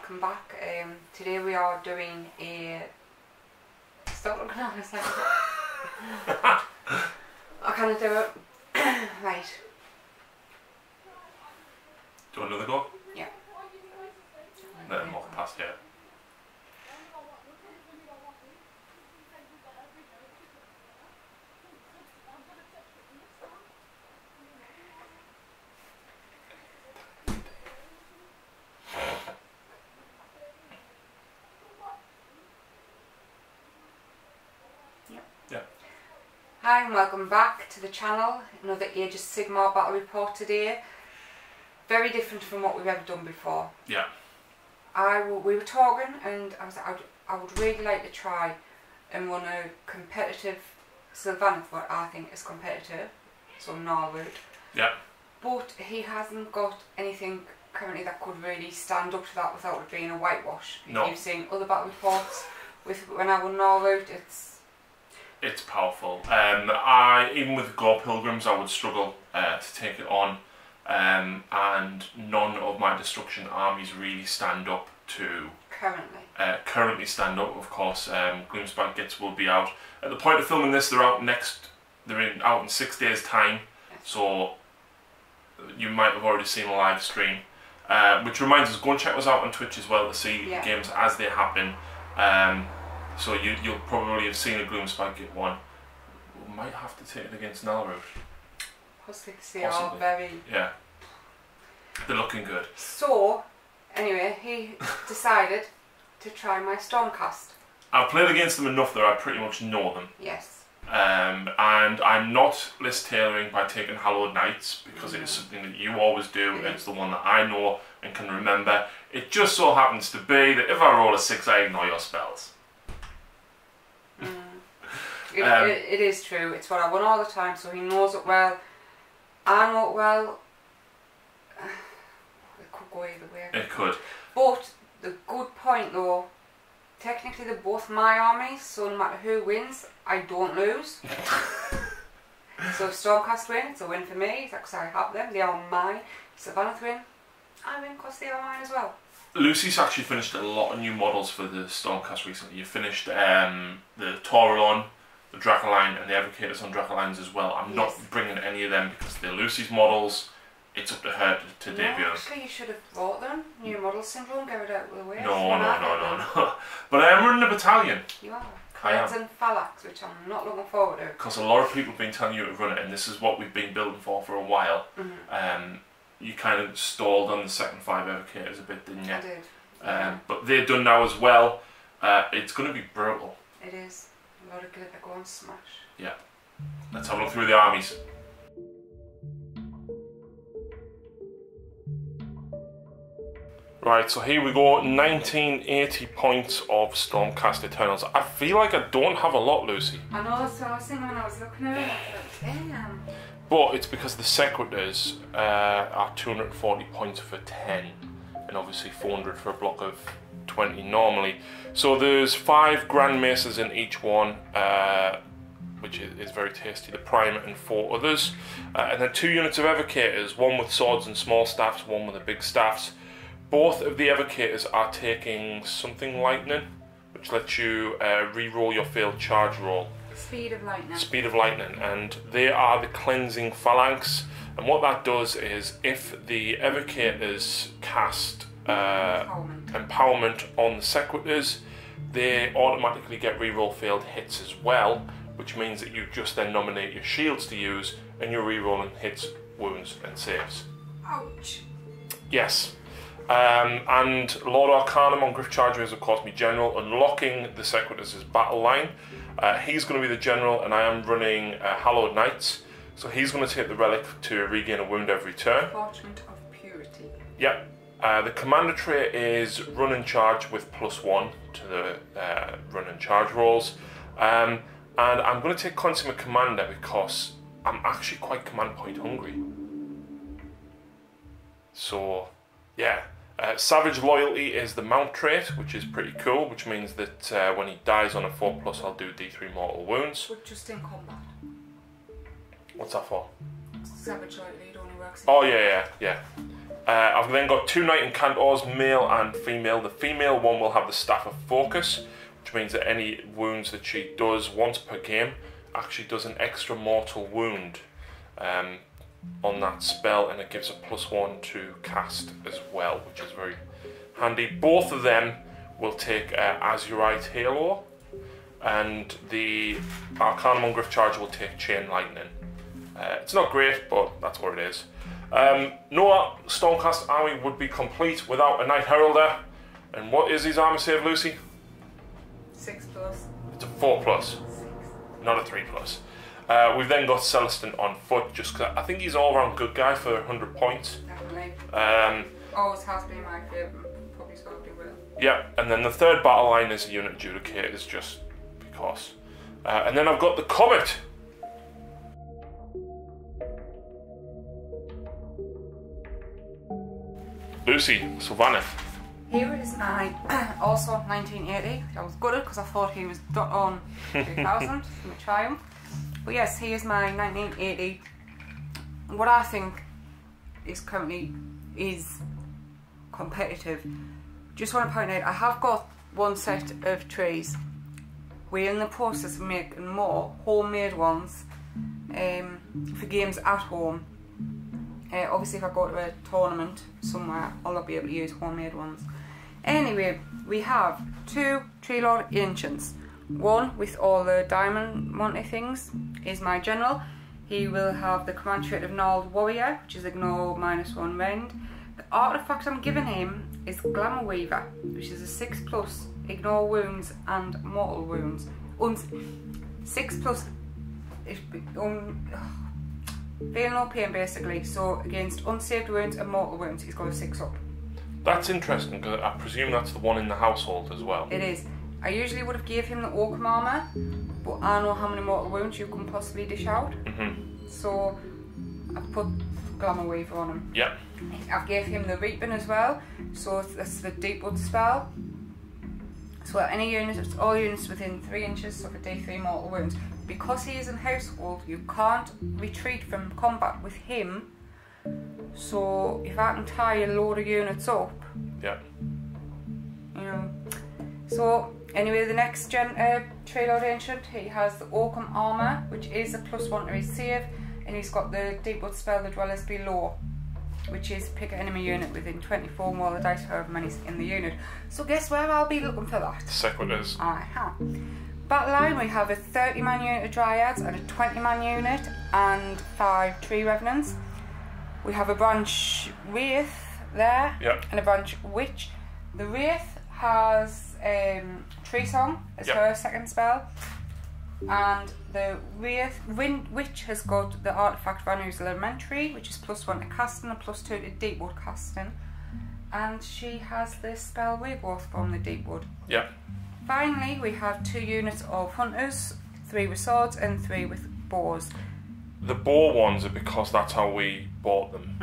welcome back. Today we are doing a... Stop looking at us like that. I can't do it. Right. Do you want another go? Yeah. Let them walk past here. Hi and welcome back to the channel. Another Age of Sigmar battle report today. Very different from what we've ever done before. Yeah. We were talking and I was like, I would really like to try and run a competitive Sylvaneth, what I think is competitive, so Norwood. Yeah. But he hasn't got anything currently that could really stand up to that without it being a whitewash. No. If you've seen other battle reports with when I run Norwood, it's powerful. Even with Gore Pilgrims, I would struggle to take it on, and none of my destruction armies really stand up to. Currently stand up, of course. Gloomspite Gits will be out at the point of filming this. They're out out in 6 days' time, yes. So you might have already seen a live stream. Which reminds us, go and check us out on Twitch as well to see games as they happen. So you'll probably have seen a Gloomspite Git one. We might have to take it against Nalroot. Possibly, because they are very... Yeah. They're looking good. So, anyway, he decided to try my Stormcast. I've played against them enough that I pretty much know them. Yes. And I'm not list tailoring by taking Hallowed Knights, because it is something that you always do, and it's the one that I know and can remember. It just so happens to be that if I roll a 6, I ignore your spells. It is true. It's what I run all the time, so he knows it well. I know it well. It could go either way. It could. But the good point though, technically they're both my armies, so no matter who wins, I don't lose. So if Stormcast win, it's a win for me, because I have them, they are mine. Sylvaneth win, I win because they are mine as well. Lucy's actually finished a lot of new models for the Stormcast recently. You finished the Taurolon, the Dracoline, and the Evocators on Dracolines as well. I'm not bringing any of them because they're Lucy's models. It's up to her to debut. Actually, you should have bought them. New model syndrome, get it out of the way. No. But I am running a battalion. You are. Creds and Phalanx, which I'm not looking forward to. Because a lot of people have been telling you to run it, and this is what we've been building for a while. You kind of stalled on the second 5 Evocators a bit, didn't you? I did. But they're done now as well. It's going to be brutal. It is. A lot of glitter go and smash. Yeah. Let's have a look through the armies. Right, so here we go, 1980 points of Stormcast Eternals. I feel like I don't have a lot, Lucy. I know, that's what I was thinking when I was looking at it. I thought, damn. But it's because the Secretors are 240 points for 10, and obviously 400 for a block of 20 normally. So there's 5 Grand Maces in each one, which is very tasty, the Primer and 4 others. And then 2 units of Evocators, one with swords and small staffs, one with the big staffs. Both of the Evocators are taking something lightning, which lets you re-roll your failed charge roll. Speed of lightning. Speed of lightning, and they are the cleansing phalanx. And what that does is, if the Evocators cast empowerment on the Sequitors, they automatically get re-roll failed hits as well, which means that you just then nominate your shields to use, and you're re-rolling hits, wounds, and saves. Ouch. Yes. And Lord Arcanum on Griff Charger is of course my general, unlocking the Sequitors' battle line. He's going to be the general, and I am running Hallowed Knights, so he's going to take the relic to regain a wound every turn. Parchment of Purity. Yep. The commander trait is run and charge with +1 to the run and charge rolls. And I'm going to take Consummate Commander because I'm actually quite command point hungry. So, yeah. Savage Loyalty is the mount trait, which is pretty cool, which means that when he dies on a 4+, I'll do D3 mortal wounds. But just in combat. What's that for? Savage Loyalty, it only works in combat. Yeah. I've then got 2 Knight Incantors, male and female. The female one will have the Staff of Focus, which means that any wounds that she does once per game actually does an extra mortal wound on that spell, and it gives a +1 to cast as well, which is very handy. Both of them will take Azurite Halo, and the Arcanum Ungriff Charger will take Chain Lightning. It's not great, but that's what it is. No Stormcast army would be complete without a Knight Heralder. And what is his armor save, Lucy? 6+. It's a 4+, not a 3+. We've then got Celestin on foot, just because I think he's all round good guy for 100 points. Definitely. Always has been my favourite, probably so be will. Yeah, and then the third battle line is a unit Adjudicators, just because. And then I've got the Comet. Lucy, Sylvaneth. Here is my, also 1980. I was gutted because I thought he was dot on 2000 from the Triumph. But yes, here's my 1980. What I think is currently is competitive. Just want to point out, I have got one set of trees. We're in the process of making more homemade ones for games at home. Obviously if I go to a tournament somewhere, I'll not be able to use homemade ones. Anyway, we have 2 Tree Lord Ancients. One with all the diamond Monty things is my general. He will have the command trait of Gnarled Warrior, which is ignore -1 rend. The artifact I'm giving him is Glamour Weaver, which is a 6+, ignore wounds and mortal wounds. 6+, feel no pain basically, so against unsaved wounds and mortal wounds he's got a 6+. That's interesting, because I presume that's the one in the household as well. It is. I usually would have gave him the Oakham armour, but I know how many mortal wounds you can possibly dish out. So I've put Glamour Weaver on him. Yep. I've gave him the Reaping as well, so that's the Deepwood spell. So any units, all units within 3 inches suffer D3 mortal wounds. Because he is in household, you can't retreat from combat with him. So if I can tie a load of units up, yeah, you know. So anyway, the next gen Tree Lord Ancient, he has the Oakham armor, which is a +1 to his save, and he's got the Deepwood spell, the Dwellers Below, which is pick an enemy unit within 24 more the dice, however many's in the unit. So guess where I'll be looking for that? Sequitors. Battle line, we have a 30-man unit of Dryads and a 20-man unit and 5 Tree Revenants. We have a branch Wraith there, yep, and a branch Witch. The Wraith has Tree Song as her second spell, and the Witch has got the artifact Vanu's Elementary, which is +1 to casting and +2 to Deepwood casting, and she has the spell Regrowth from the Deepwood. Yep. Finally, we have 2 units of Hunters, 3 with swords and 3 with bows. The bow ones are because that's how we bought them,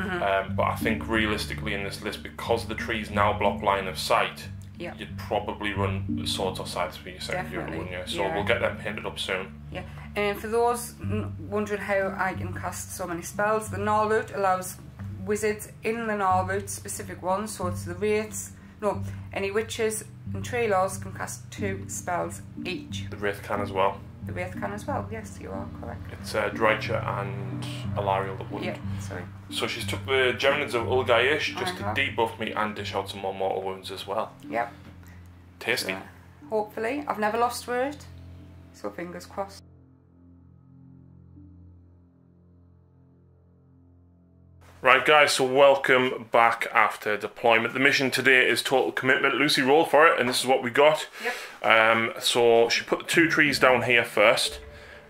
but I think realistically in this list, because the trees now block line of sight, you'd probably run swords or scythes for your second unit, wouldn't you? So we'll get them painted up soon. Yeah, and for those wondering how I can cast so many spells, the Gnaw Root allows wizards in the Gnaw Root, specific ones, so it's the Wraiths, any witches and Tree Lords can cast 2 spells each. The Wraith can as well. The Wraith can as well, yes, you are correct. It's Drycha and Alariel that wouldn't. Yeah, sorry. So she's took the Geminids of Ulgaish just to debuff me and dish out some more mortal wounds as well. Yep. Tasty. So, hopefully. I've never lost word, so fingers crossed. Right guys, so welcome back after deployment. The mission today is Total Commitment. Lucy rolled for it and this is what we got. Yep. So she put the 2 trees down here first.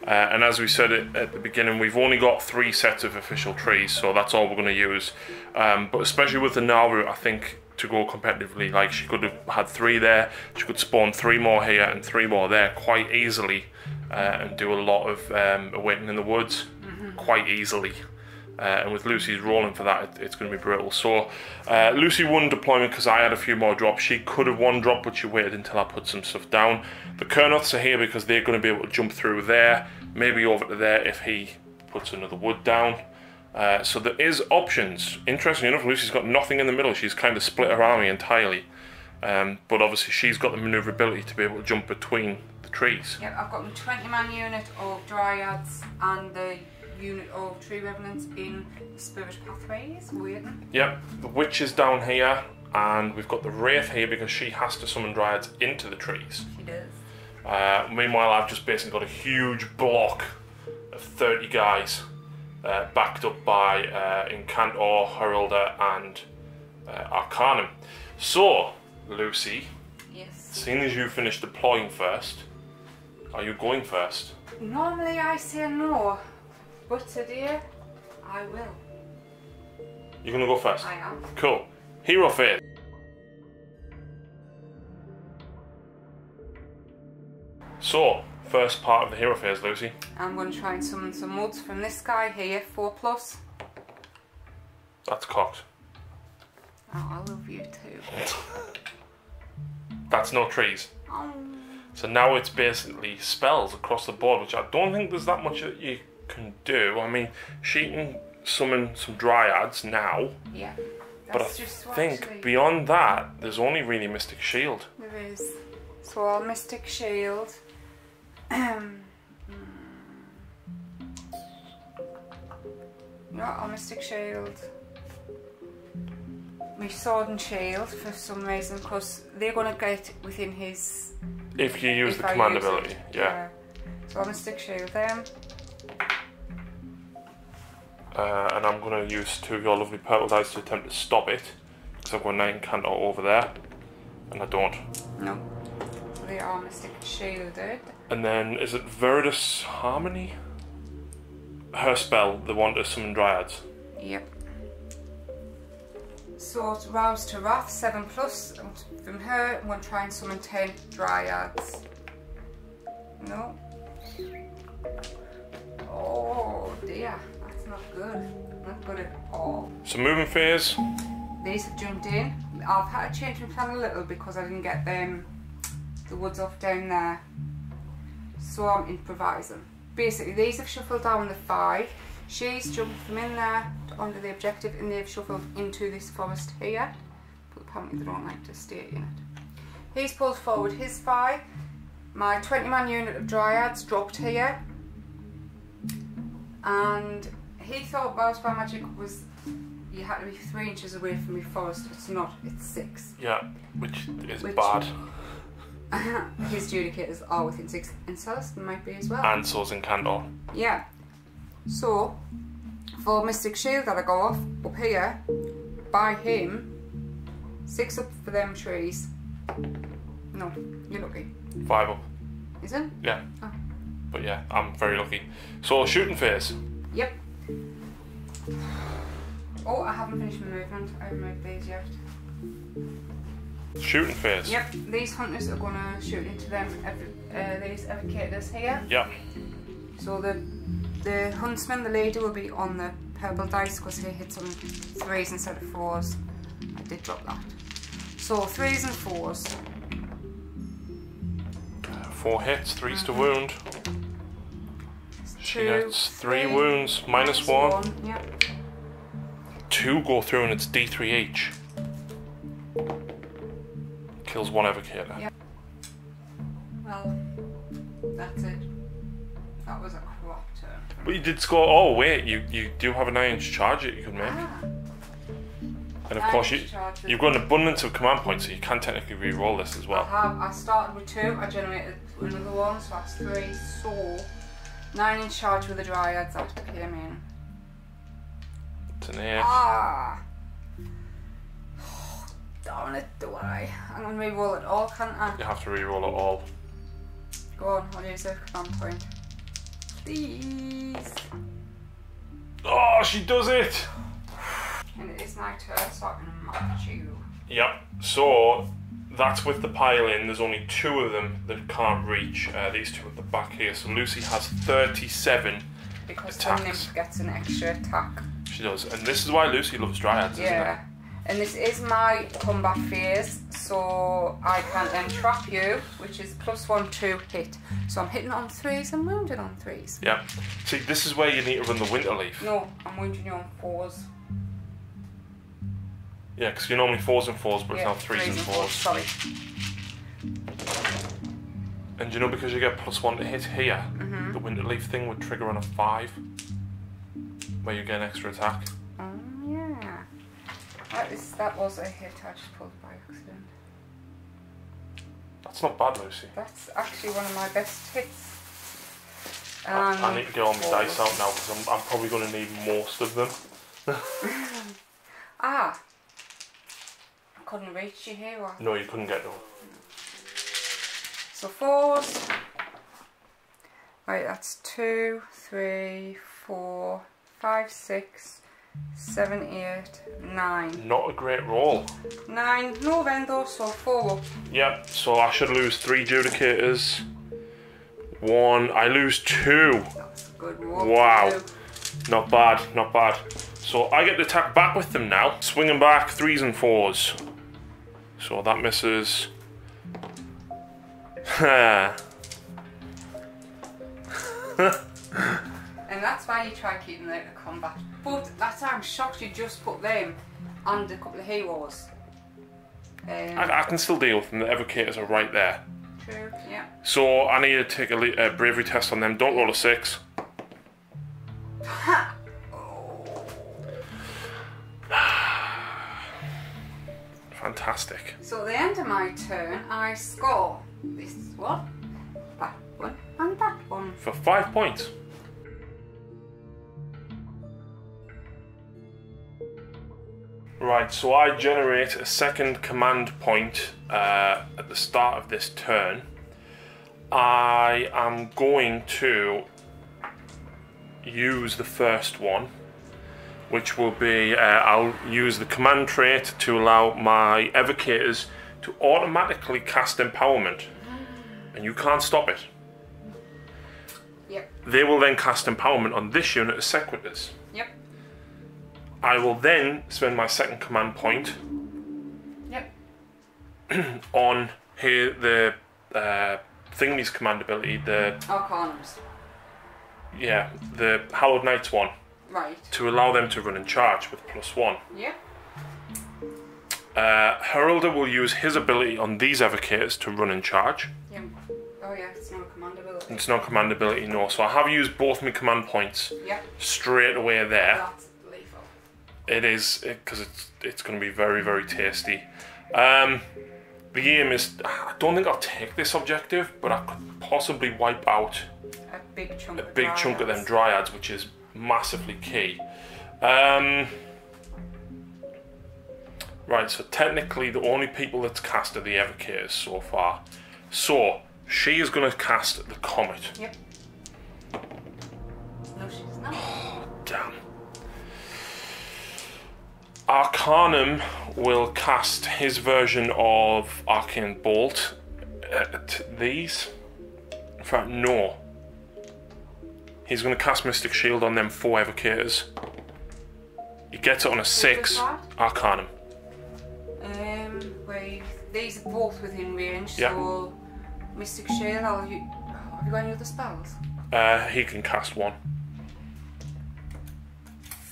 And as we said at the beginning, we've only got 3 sets of official trees, so that's all we're going to use. But especially with the Naru, I think to go competitively, like she could have had 3 there, she could spawn 3 more here and 3 more there quite easily, and do a lot of Awakening in the Woods quite easily. And with Lucy's rolling for that, it's going to be brutal. So Lucy won deployment because I had a few more drops. She could have won drop, but she waited until I put some stuff down. The Kernoths are here because they're going to be able to jump through there, maybe over to there if he puts another wood down. So there is options. Interestingly enough, Lucy's got nothing in the middle. She's kind of split her army entirely. But obviously she's got the manoeuvrability to be able to jump between the trees. Yep, I've got my 20-man unit of Dryads and the unit of Tree Revenants in Spirit Pathways waiting. Yep, the Witch is down here, and we've got the Wraith here because she has to summon Dryads into the trees. She does. Meanwhile, I've just basically got a huge block of 30 guys backed up by Incantor, Heraldor and Arcanum. So, Lucy, yes. Seeing as you finished deploying first, are you going first? Normally I say no, but today I will. You're going to go first? I am. Cool. Hero phase. So, first part of the hero phase, Lucy. I'm going to try and summon some moods from this guy here, 4+. That's cocked. Oh, I love you too. That's no trees. Oh. So now it's basically spells across the board, which I don't think there's that much that you can do. I mean, she can summon some Dryads now. Yeah. But I think beyond that, there's only really Mystic Shield. There is. So I'll Mystic Shield. No, I'll Mystic Shield. My Sword and Shield for some reason, because they're going to get within his... If you use the command ability, yeah. So I'll Mystic Shield them. And I'm going to use 2 of your lovely purple dice to attempt to stop it, because I've got 9 Incantor over there, and I don't. No. So they are Mystic Shielded. And then, is it Veridus Harmony? Her spell, the one to summon Dryads. Yep. So it's Rouse to Wrath, 7+. From her, I'm going to try and summon 10 Dryads. No. Oh dear, that's not good. Not good at all. So moving phase. These have jumped in. I've had to change my plan a little because I didn't get them the woods off down there. So I'm improvising. Basically, these have shuffled down the 5. She's jumped from in there onto the objective, and they've shuffled into this forest here. But apparently they don't like to stay in it. He's pulled forward his 5. My 20-man unit of Dryads dropped here. And he thought Rouse by Magic was, you had to be 3 inches away from your forest. It's not, it's 6. Yeah, which is bad. His Judicators are within 6, and Celestin might be as well. And so's Incantor. Yeah. So, for Mystic Shield that I go off up here, by him, 6 up for them trees. No, you're lucky. 5 up. Is it? Yeah. Oh. But yeah, I'm very lucky. So, shooting phase. Yep. Oh, I haven't finished my movement. I haven't moved these yet. Shooting phase. Yep, these hunters are going to shoot into them, these evocators here. Yep. So the huntsman, the lady, will be on the purple dice because he hits on 3s instead of 4s. I did drop that. So 3s and 4s. 4 hits, 3s to wound. She 2, gets 3 wounds, -1. Yep. 2 go through and it's D3 each. Kills 1 evocator. Yep. Well, that's it. That was a crap turn. But you did score. Oh wait, you do have a 9-inch charge that you could make. Ah. And of course you've got an abundance of command points, so you can technically re-roll this as well. I have. I started with 2. I generated another 1, so that's 3. So 9-inch charge with the Dryads that came in. It's an 8. Ah. Darn it, do I? I'm going to re-roll it all, can't I? You have to re-roll it all. Go on, I'll use a command point. Please. Oh, she does it! And it is my turn, so I can match you. Yep, so that's with the pile in. There's only 2 of them that can't reach. These 2 at the back here. So Lucy has 37 because attacks. the nymph gets an extra attack. She does. And this is why Lucy loves Dryads, isn't it? Yeah. And this is my combat phase, so I can then trap you, which is +1 to hit. So I'm hitting on 3s and wounded on 3s. Yeah. See, this is where you need to run the winter leaf. No, I'm wounding you on 4s. Yeah, because you're normally 4s and 4s, but it's now 3s and 4s. Sorry. And you know, because you get +1 to hit here, the winter leaf thing would trigger on a 5, where you get an extra attack. Oh yeah. That was a hit I just pulled by accident. That's not bad, Lucy. That's actually one of my best hits. I need to get all my dice out now because I'm probably going to need most of them. I couldn't reach you here. Or... No, you couldn't get them. So 4s. Right, that's 2, 3, 4, 5, 6, 7, 8, 9. Not a great roll. 9, no vendor, so 4 up. Yep, so I should lose 3 judicators. 1, I lose 2. That's a good roll. Wow. Not bad, not bad. So I get to attack back with them now. Swinging back 3s and 4s. So that misses. And that's why you try keeping them out of combat. But that's why I'm shocked you just put them and a couple of heroes. I can still deal with them, the evocators are right there. True, yeah. So I need to take a bravery test on them. Don't roll a 6. Ha! Fantastic. So at the end of my turn, I score this one, that one, and that one. For 5 points. Right, so I generate a second command point at the start of this turn. I am going to use the first one, which will be, I'll use the command trait to allow my evocators to automatically cast empowerment. And you can't stop it. Yep. They will then cast empowerment on this unit as sequitors. Yep. I will then spend my second command point Yep. on here the thingy's command ability, the Arcanums. yeah, the Hallowed Knights one, Right. to allow them to run in charge with +1. Yep. Heralder will use his ability on these evocators to run in charge. Yep. Oh yeah, it's not a command ability. It's not command ability, no. So I have used both my command points Yep. straight away there. That's lethal. It is, because it's going to be very, very tasty. The aim is, I don't think I'll take this objective, but I could possibly wipe out A big chunk of them dryads, which is massively key. Right, so technically the only people that's cast are the evocators so far. So she is going to cast the comet. Yep. No, she's not. Damn. Arcanum will cast his version of Arcane Bolt at these. In fact, no. He's going to cast Mystic Shield on them 4 evocators. He gets it on a 6. Arcanum. Wait, these are both within range, Yeah. so Mystic Shield, have you got any other spells? He can cast 1.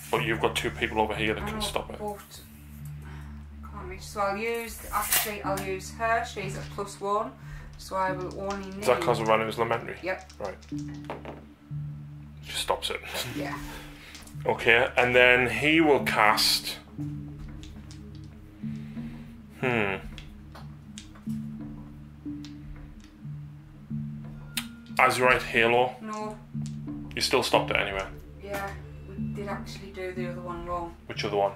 But you've got 2 people over here that can stop it. Both. Can't reach. So I'll use her, she's at +1, so I will only need... Is that because of Ranum's Lamentary? Yep. Right. Just stops it. Yeah. Okay, and then he will cast... Azurite Halo. No. You still stopped it anyway. Yeah, we did actually do the other one wrong. Which other one?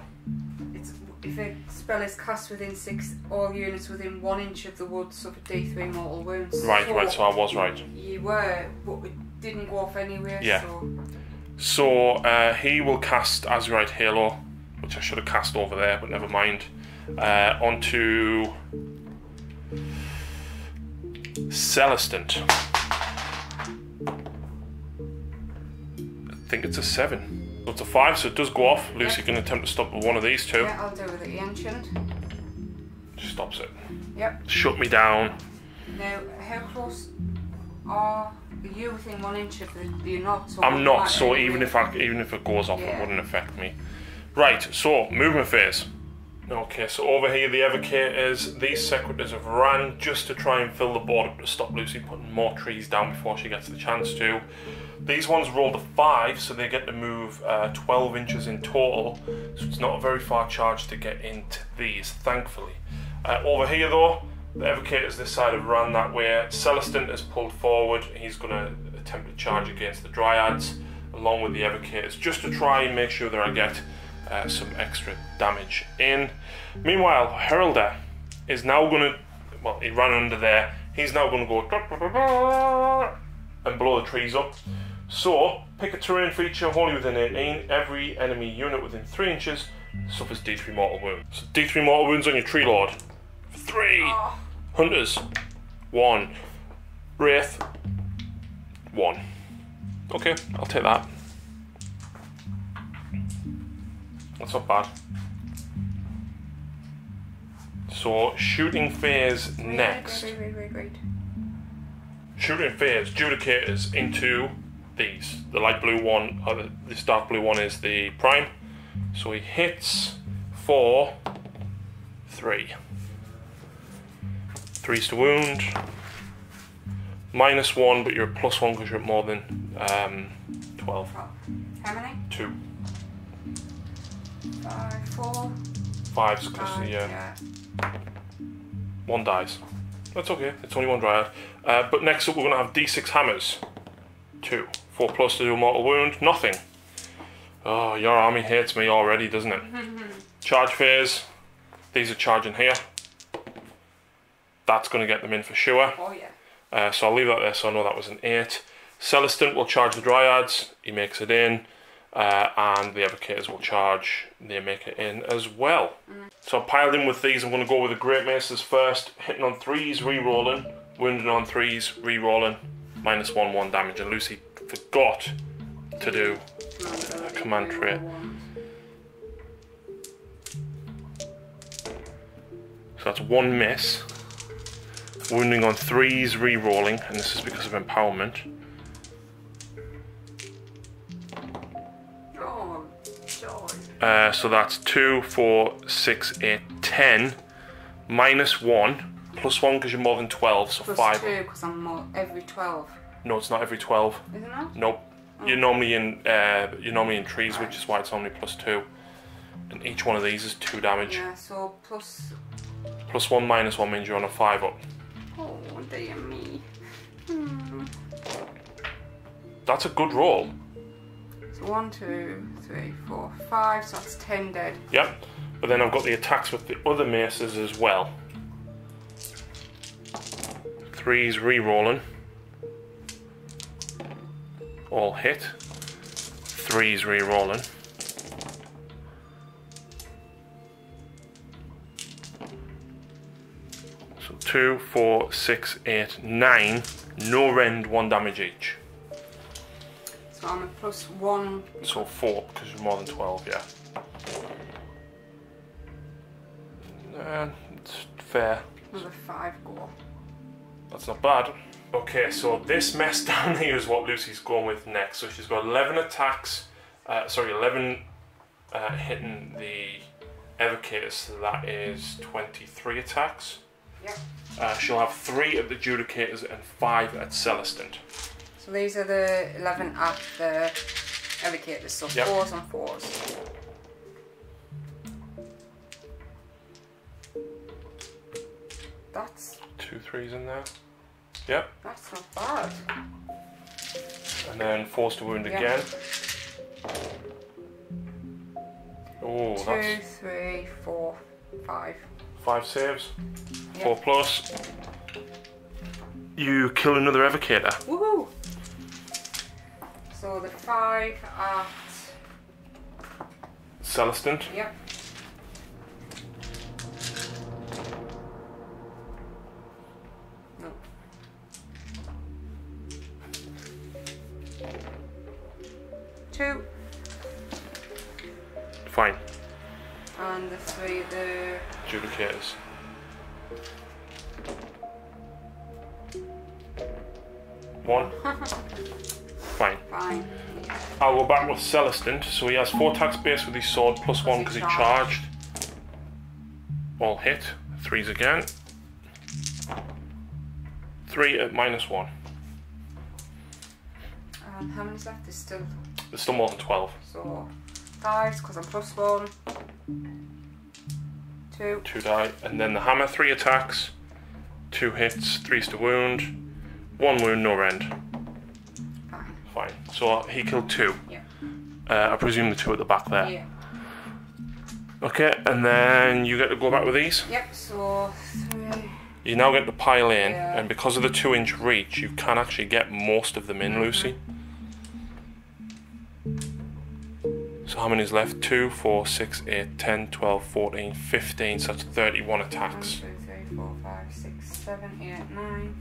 It's if a spell is cast within 6, all units within 1 inch of the wood suffer D3 mortal wounds. Right, right, so I was right. You were, but it didn't go off anywhere, Yeah. so... So he will cast Azurite Halo, which I should have cast over there, but never mind. Onto Celestant. I think it's a 7. So it's a 5, so it does go off. Lucy can attempt to stop with one of these two. Yeah, I'll do with the ancient. Stops it. Yep. Shut me down. Now, how close are you within 1 inch of the knot? So I'm not, so even if it goes off, it wouldn't affect me. Right, so movement phase. Okay, so over here the evocators, these sequitors have ran just to try and fill the board up to stop Lucy putting more trees down before she gets the chance to. These ones rolled a 5, so they get to move 12 inches in total, so it's not a very far charge to get into these, thankfully. Over here though, the evocators this side have ran that way. Celestin has pulled forward. He's going to attempt to charge against the Dryads along with the evocators just to try and make sure that I get some extra damage in. Meanwhile, Heralder is now going to, well, he ran under there. He's now going to go and blow the trees up. So, pick a terrain feature wholly within 18. Every enemy unit within 3 inches suffers D3 mortal wounds. So D3 mortal wounds on your tree lord. 3. Hunters. 1. Wraith. 1. Okay, I'll take that. That's not bad. So, shooting phase next. Wait. Shooting phase, Judicators into these. The light blue one, or this dark blue one is the prime. So he hits for 3. 3's to wound. -1, but you're +1 because you're at more than 12. How many? 2. 5, 4. 5's because yeah. 1 dies. That's okay, it's only 1 Dryad. But next up we're going to have D6 hammers. 2. 4+ to do a mortal wound. Nothing. Oh, your army hates me already, doesn't it? Charge phase. These are charging here. That's going to get them in for sure. Oh yeah. So I'll leave that there so I know that was an 8. Celestin will charge the Dryads. He makes it in. And the evocators will charge. They make it in as well. So I piled in with these. I'm going to go with the Great Maces first. Hitting on 3s, re-rolling. Wounding on 3s, re-rolling. -1, 1 damage. And Lucy forgot to do a command trait. So that's 1 miss. Wounding on 3s, re-rolling. And this is because of empowerment. So that's 2, 4, 6, 8, 10. -1. +1 because you're more than 12, so plus 5. 2 because I'm more every 12. No, it's not every 12. Is it not? Nope. Oh. You're normally in trees, which is why it's only +2. And each one of these is 2 damage. Yeah, so plus. +1, -1 means you're on a 5 up. Oh dear me. That's a good roll. So 1, 2, 3, 4, 5. So that's 10 dead. Yep. But then I've got the attacks with the other maces as well. 3's re-rolling. All hit. 3's re-rolling. So 2, 4, 6, 8, 9. No rend, 1 damage each. So I'm at +1. So 4 because you're more than 12, yeah. It's fair. Another 5 go. That's not bad. Okay, so this mess down here is what Lucy's going with next. So she's got 11 attacks, 11 hitting the evocators, so that is 23 attacks. Yep. She'll have 3 at the Judicators and 5 at Celestin. So these are the 11 at the evocators, so yep. 4s and 4s. That's 2 3s in there. Yep. That's not bad. And then 4's to wound again. Oh, 2, 3, 4, 5. 5 saves. Yep. 4+. You kill another evocator. Woohoo! So the 5 at Celestin. Yep. No. 2. Fine. And the 3 the Adjudicators. One. Fine. Fine. Yeah. I'll go back with Celestin. So he has 4 attacks base with his sword, +1 because he charged. All hit. 3s again. 3 at -1. How many's left? There's still more than 12. So 5 because I'm +1. 2. 2 die. And then the hammer, 3 attacks. 2 hits, 3s to wound. 1 wound, no rend. Fine. Fine. So he killed 2. Yeah. I presume the 2 at the back there. Yeah. Okay, and then you get to go back with these. Yep, so 3. You now get to pile in, Yeah. and because of the 2-inch reach, you can actually get most of them in, Lucy. So how many's left? 2, 4, 6, 8, 10, 12, 14, 15, so that's 31 attacks. 1, 2, 3, 4, 5, 6, 7, 8, 9,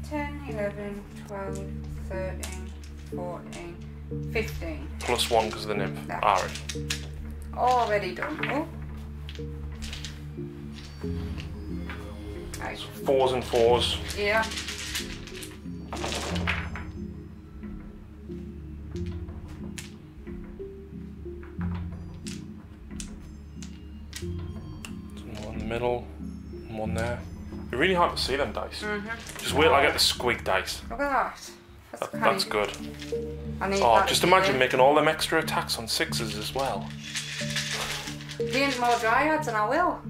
10, 11, 12, 13, 14, 15. +1 because of the nymph. That. Alright. Already done. Oh. Right. 4s and 4s. Yeah. One in the middle, and 1 there. It's really hard to see them dice. Just wait till I get the squig dice. Look at that. That's good. I need Oh, that just again. imagine making all them extra attacks on 6s as well. Gain more dryads and I will.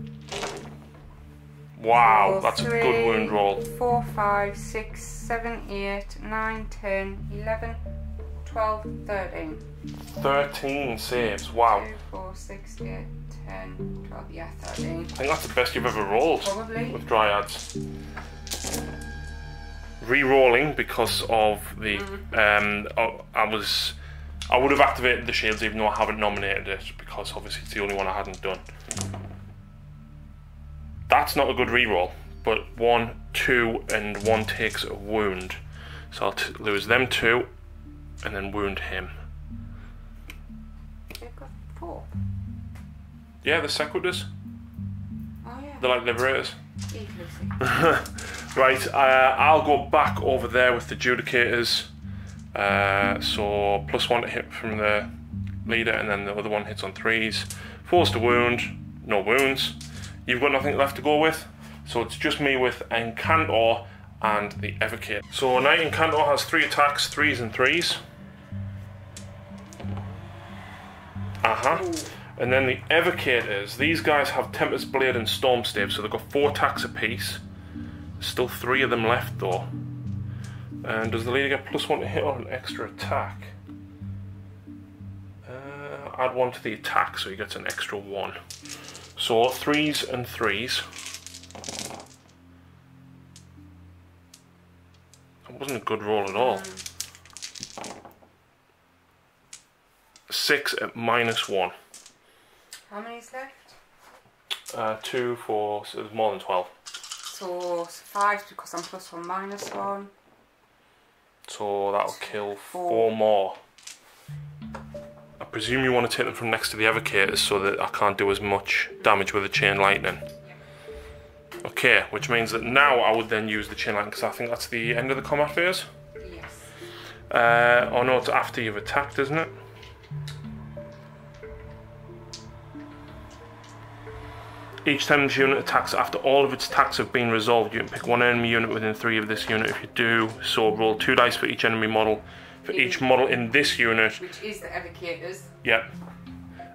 Wow, 4, that's a 3, good wound roll. 4, 5, 6, 7, 8, 9, 10, 11, 12, 13. 13 saves, wow. 2, 4, 6, 8, 10, 12, yeah, 13. I think that's the best you've ever rolled. Probably. With dryads. Re-rolling because of the I would have activated the shields even though I haven't nominated it because obviously it's the only one I hadn't done. That's not a good re-roll, but 1, 2 and 1 takes a wound, so I'll lose them 2 and then wound him. You've got 4. Yeah, the Sequitors. Oh yeah. They're like Liberators. Eat, Lucy. Right, I'll go back over there with the Judicators. So +1 to hit from the leader, and then the other one hits on 3s. 4s to wound, no wounds. You've got nothing left to go with, so it's just me with Encantor and the Evocator. So Knight Encantor has 3 attacks, 3s and 3s. And then the Evocators, these guys have Tempest Blade and Storm Stave, so they've got 4 attacks apiece. Still 3 of them left though. And does the leader get +1 to hit or an extra attack? Add 1 to the attack, so he gets an extra 1. So 3s and 3s. That wasn't a good roll at all. 6 at -1. How many's left? 2, 4, so there's more than 12. So 5 because I'm +1 -1. So that'll kill 4 more. I presume you want to take them from next to the Evocators so that I can't do as much damage with the Chain Lightning. Okay, which means that now I would then use the Chain Lightning because I think that's the end of the combat phase. Yes. Oh no, it's after you've attacked, isn't it? Each time this unit attacks, after all of its attacks have been resolved, you can pick 1 enemy unit within 3 of this unit. If you do so, roll 2 dice for each enemy model. For each model in this unit, which is the Evocators. Yeah.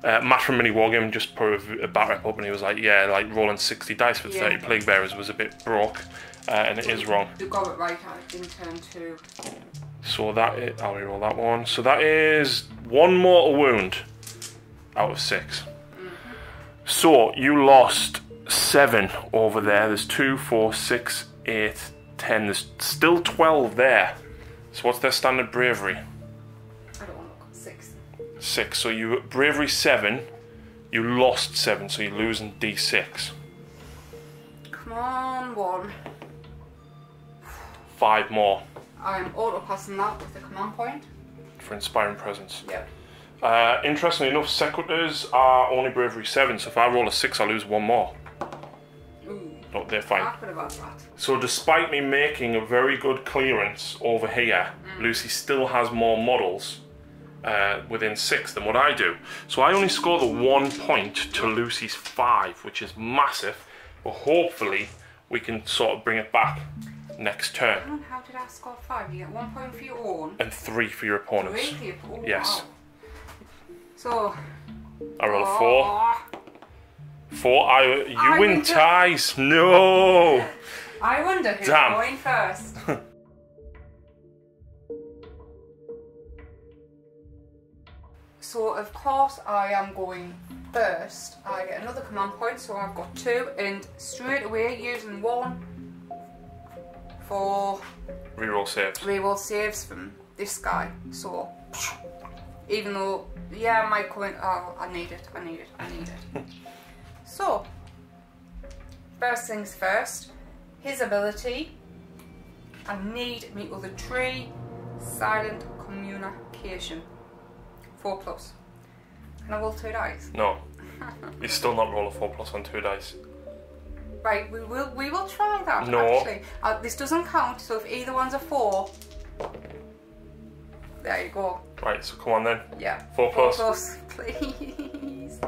Matt from Mini Wargame just put a Batrep up and he was like, yeah, like rolling 60 dice for 30 Plague Bearers was a bit broke, and it is wrong. You got it right in turn 2. So that is, I'll reroll that one. So that is 1 mortal wound out of 6. So you lost 7 over there. There's 2, 4, 6, 8, 10. There's still 12 there. So what's their standard bravery? I don't want to look. 6. 6. So you bravery 7. You lost 7. So you're losing D6. Come on, 1. 5 more. I'm auto passing that with the command point. For Inspiring Presence. Yep. Interestingly enough, Sequitors are only bravery 7, so if I roll a 6, I lose 1 more. Ooh. No, they're fine. Awkward about that. So despite me making a very good clearance over here, Lucy still has more models within 6 than what I do. So I only score the 1 point to Lucy's 5, which is massive, but hopefully we can sort of bring it back next turn. How did I score 5? You get 1 point for your own. And 3 for your opponents. 3 for your own? Yes. Wow. So... I roll a 4. 4, you win ties. No! I wonder who's going first. So of course I am going first. I get another command point, so I've got 2, and straight away using 1 for reroll saves. Reroll saves from this guy. So even though, yeah, I might come in. Oh, I need it. So first things first. His ability. I need me other tree. Silent communication. 4+. Can I roll 2 dice? No. You still not roll a 4+ on 2 dice. Right, we will try that. No. Actually, this doesn't count. So if either one's a 4, there you go. Right, so come on then. Yeah. 4+. 4+, please.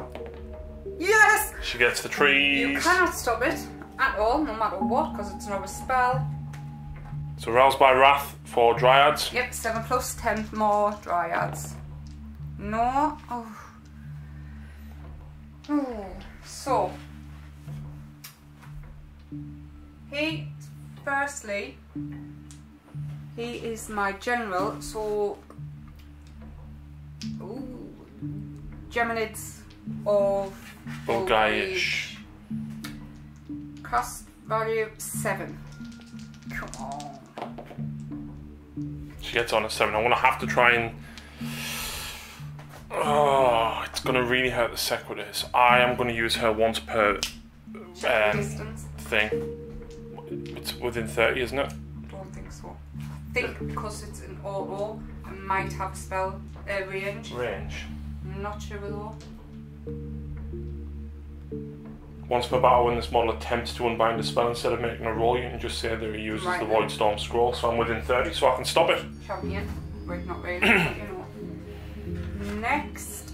Yes. She gets the trees. You cannot stop it at all, no matter what, because it's another spell. So roused by wrath for dryads. Yep, 7+, 10 more dryads. No. Oh. So he is my general, so Geminids of Bulgarish. Cost value 7. Come on. She gets on a 7. I'm gonna have to try and. Oh, it's gonna really hurt the Sequitors. I am gonna use her once per Distance. thing. It's within 30, isn't it? Don't think so. I think because it's an auto, I might have spell range. Not sure though. Once per battle, when this model attempts to unbind a spell instead of making a roll, you can just say that he uses the Void Storm scroll. So I'm within 30, so I can stop it. Champion. Wait, not really, but you know. Next,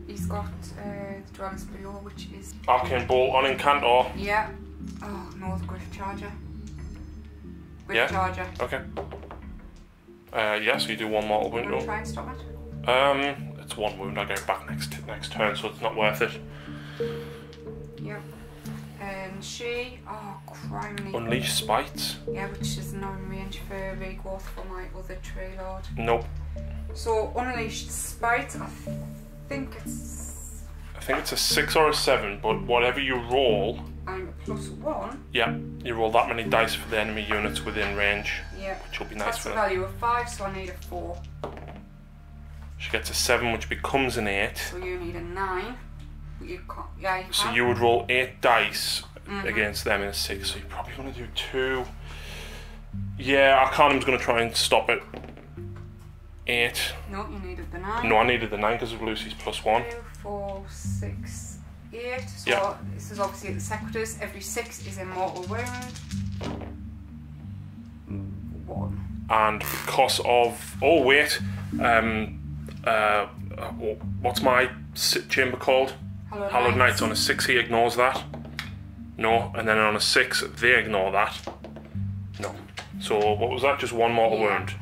he's got the Dwellers Below, which is Arcane Bolt on Incantor. Yeah. Oh no, the Griff Charger. Charger. Okay. Yeah, so you do 1 mortal wound. I'm gonna try and stop it. It's 1 wound. I get it back next turn, so it's not worth it. Yep. And she, oh criminy. Unleash Spite. Yeah, which is non-range for regrowth for my other tree lord. Nope. So Unleashed Spite, I think it's a 6 or a 7, but whatever you roll. I'm a +1. Yeah, you roll that many dice for the enemy units within range. Yeah. Which will be nice for them. That's a value of 5, so I need a 4. She gets a 7, which becomes an 8. So you need a 9. You can't, yeah, you can. So you would roll 8 dice against them in a 6, so you're probably going to do 2. Yeah, Arcanum's going to try and stop it. 8. No, you needed the 9. No, I needed the 9 because of Lucy's +1. 2, 4, 6, 8. So yeah. This is obviously the Sequitors. Every 6 is a mortal wound. 1. And because of... Oh, wait. What's my chamber called? Hallowed Knights. On a 6 he ignores that. No. And then on a 6 they ignore that. No. So what was that? Just 1 mortal wound.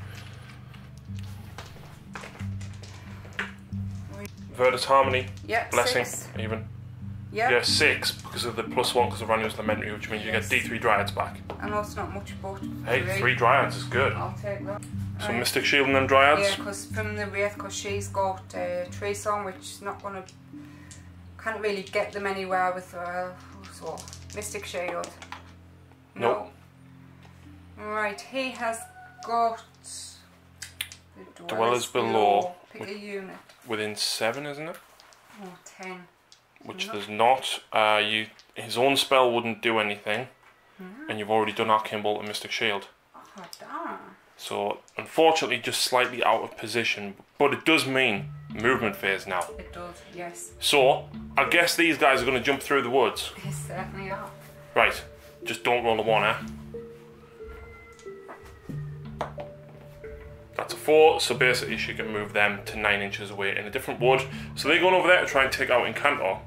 Verdus Harmony. Yeah. Blessing. 6. Even. Yep. Yeah, 6 because of the +1 because of Ranu's Lamentary, which means you get D3 Dryads back. I know it's not much, but hey, 3 Dryads is good. I'll take that. So Mystic Shield and them Dryads? Yeah, because from the Wraith, because she's got Tree Song, which is not going to... Can't really get them anywhere with so Mystic Shield. No. Nope. Right, he has got... The Dwellers Below. Pick a unit. Within 7, isn't it? Oh, 10. Which there's not. His own spell wouldn't do anything. And you've already done Arcane Bolt and Mystic Shield. Oh, So unfortunately just slightly out of position, but it does mean movement phase now. It does, yes. So I guess these guys are going to jump through the woods. They certainly are. Right, just don't roll a 1, eh? That's a 4, so basically she can move them to 9 inches away in a different wood. So they're going over there to try and take out Incantor.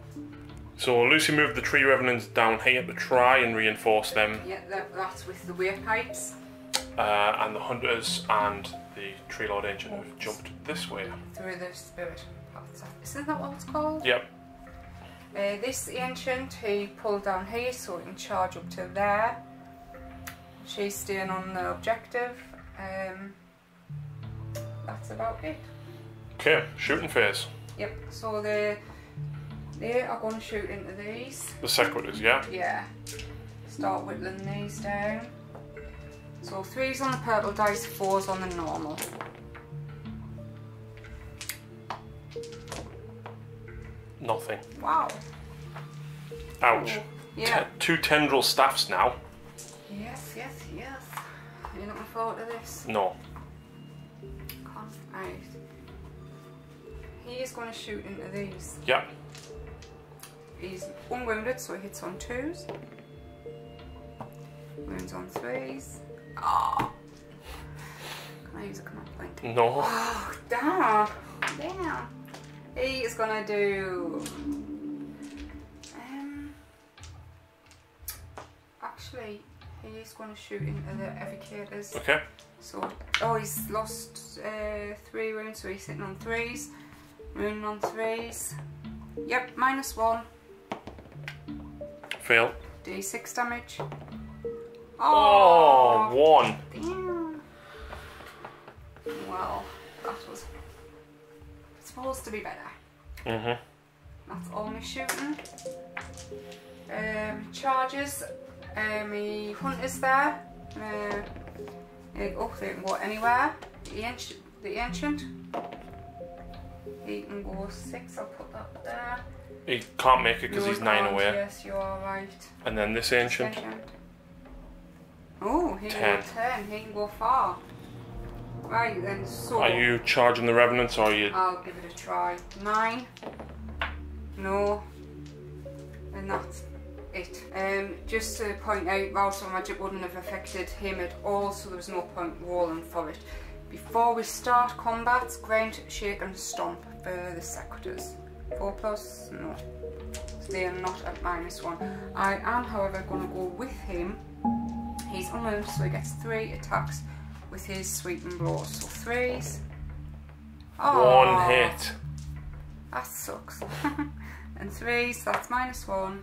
So Lucy moved the tree revenants down here to try and reinforce them. Yeah, that's with the weir pipes. And the hunters and the tree lord ancient have jumped this way. Through the spirit. Isn't that what it's called? Yep. This ancient he pulled down here so he can charge up to there. She's staying on the objective. That's about it. Okay, shooting phase. Yep, so they are going to shoot into these. The sequitors, yeah? Yeah. Start whittling these down. So 3's on the purple dice, 4's on the normal. Nothing. Wow. Ouch. Yeah. 2 tendril staffs now. Yes, yes, yes. Are you looking forward to this? No. Right. He is going to shoot into these. Yep. He's unwounded, so he hits on 2s. Wounds on 3s. Oh. Can I use a command point? No. Oh, damn. Damn. He is going to do... actually, he is going to shoot into the evocators. Okay. So, oh, he's lost 3 wounds, so he's sitting on 3s. Wounding on 3s. Yep, -1. Fail. D6 damage. Oh, 1. Damn. Well, that was supposed to be better. Mhm. That's all my shooting. Charges. My hunters there. Oh, they can go anywhere. The ancient. He can go 6. I'll put that there. He can't make it because he's 9 away. Yes, you are right. And then this ancient. Oh, he 10. can go 10. He can go far. Right then, so. Are you charging the revenants or are you? I'll give it a try. 9. No. And that's it. Just to point out, Rattle Magic wouldn't have affected him at all, so there was no point rolling for it. Before we start combat, ground, shake and stomp for the sequitors. 4+? No. They are not at -1. I am, however, going to go with him. He's unwounded, so he gets 3 attacks with his sweeping blows. So 3s. Oh, 1 hit. that sucks. And 3s, that's -1.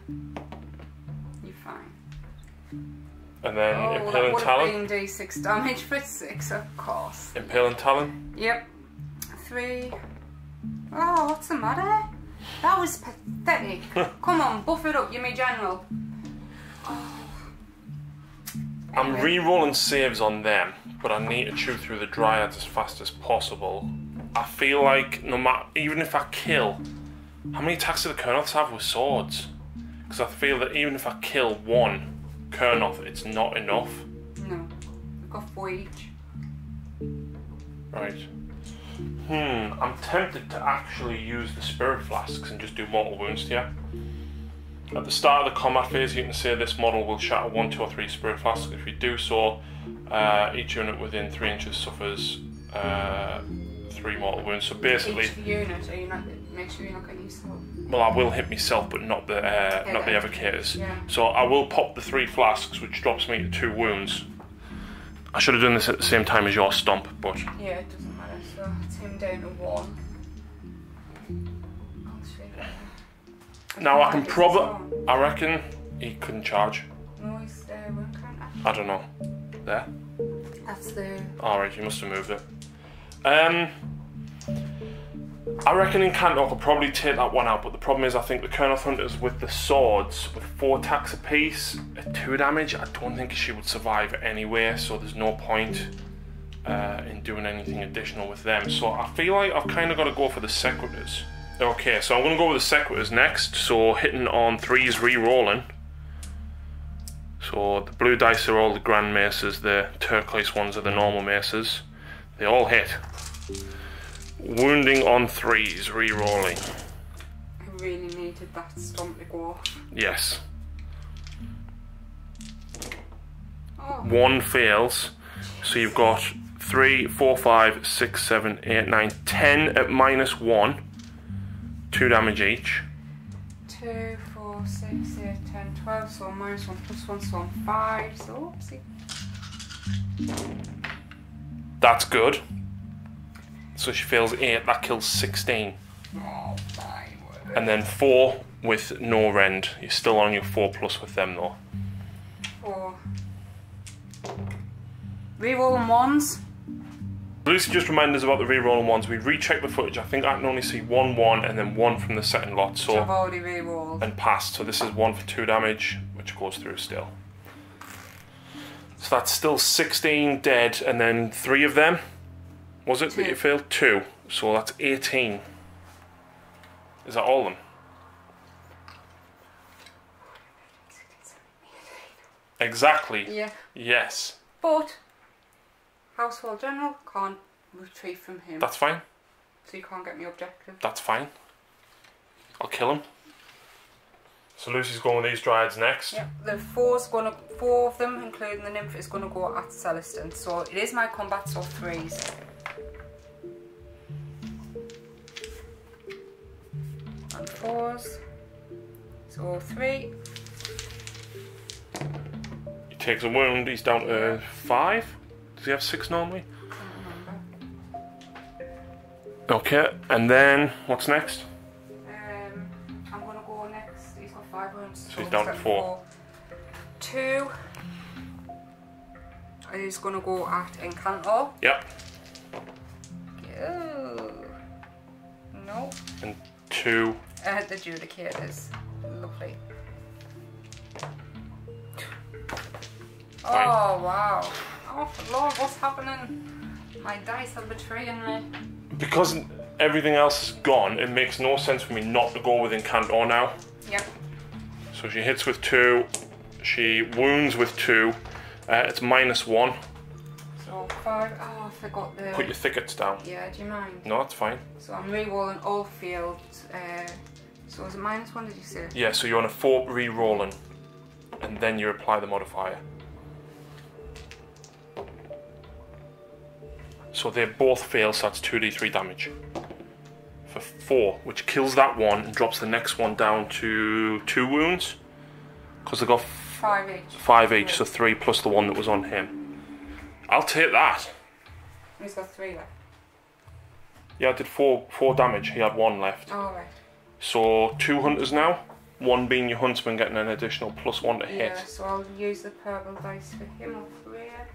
You're fine. And then Oh, Impale that and would Talon. have been D6 damage for 6, of course. Impale and Talon. Yep. 3. Oh, what's the matter? That was pathetic. Come on, buff it up, you're my general. Oh. I'm re-rolling saves on them, but I need to chew through the dryads as fast as possible. I feel like no matter, even if I kill, how many attacks do the Kurnoths have with swords? Because I feel that even if I kill 1 Kurnoth, it's not enough. No, we've got 4 each. Right. I'm tempted to actually use the Spirit Flasks and just do mortal wounds to you. At the start of the combat phase, you can say this model will shatter 1, 2 or 3 Spirit Flasks. If you do so, each unit within 3 inches suffers 3 mortal wounds. So basically, Each unit, are you not, make sure you're not getting yourself. well, I will hit myself, but not the evocators. Yeah. So I will pop the 3 flasks, which drops me to 2 wounds. I should have done this at the same time as your stomp, but Yeah, it doesn't matter. So it's him down to 1. now I can probably. I reckon he couldn't charge. No, he's wound counter. I don't know. There. That's the. Alright, you must have moved it. I reckon Incantor could probably take that one out, but the problem is I think the Kurnoth Hunters with the swords, with 4 attacks apiece at 2 damage, I don't think she would survive anyway, so there's no point in doing anything additional with them. So I feel like I've kind of got to go for the Sequitors. Okay, so I'm going to go with the Sequitors next, so hitting on 3s re-rolling. So So the blue dice are all the grand maces, the turquoise ones are the normal maces. They all hit. Wounding on 3s, re-rolling. I really needed that stomp to go off. Yes. Oh. 1 fails. So you've got 3, 4, 5, 6, 7, 8, 9, 10 at -1. 2 damage each. 2, 4, 6, 8, 10, 12. So -1 +1, so I'm 5. So oopsie. That's good. So she fails 8, that kills 16. Oh, my word. And then 4 with no rend. You're still on your 4+ with them though. 4. Rerolling 1s. Lucy just reminded us about the re-rolling 1s. We rechecked the footage. I think I can only see 1 1 and then 1 from the second lot. Which So I've already re-rolled. and passed. So this is 1 for 2 damage, which goes through still. So that's still 16 dead, and then 3 of them. Was it 2. that you failed? 2. So that's 18. Is that all of them? Exactly. Yeah. Yes. But Household General can't retrieve from him. That's fine. So you can't get me objective. That's fine. I'll kill him. So Lucy's going with these Dryads next. Yep. The 4 of them, including the Nymph, is gonna go at Celestin. So it is my combat, so 3s. And 4s. So 3. He takes a wound. He's down to 5. Does he have 6 normally? Can't remember. Okay, and then what's next? I'm gonna go next. He's got 5 wounds. So he's down to 4. 2. He's gonna go at Encanto. Yep. Oh. No. And 2. The Judicators. Lovely. Fine. Oh wow. Oh Lord, what's happening? My dice are betraying me. Because everything else is gone, it makes no sense for me not to go with Encanto now. Yep. So she hits with 2. She wounds with 2. It's -1. So 5. Oh, I forgot the. Put your thickets down. Yeah, do you mind? No, that's fine. So I'm re-rolling all fields. So is it -1? Did you say? Yeah, so you're on a 4 re-rolling, and then you apply the modifier. So they both fail, so that's 2d3 damage. For 4, which kills that one and drops the next one down to 2 wounds. Because they got 5 each. 5 each, so 3 plus the one that was on him. I'll take that. He's got 3 left. Yeah, I did 4 damage, he had 1 left. Oh, right. So 2 hunters now, 1 being your huntsman getting an additional +1 to hit. Yeah, so I'll use the purple dice for him up here.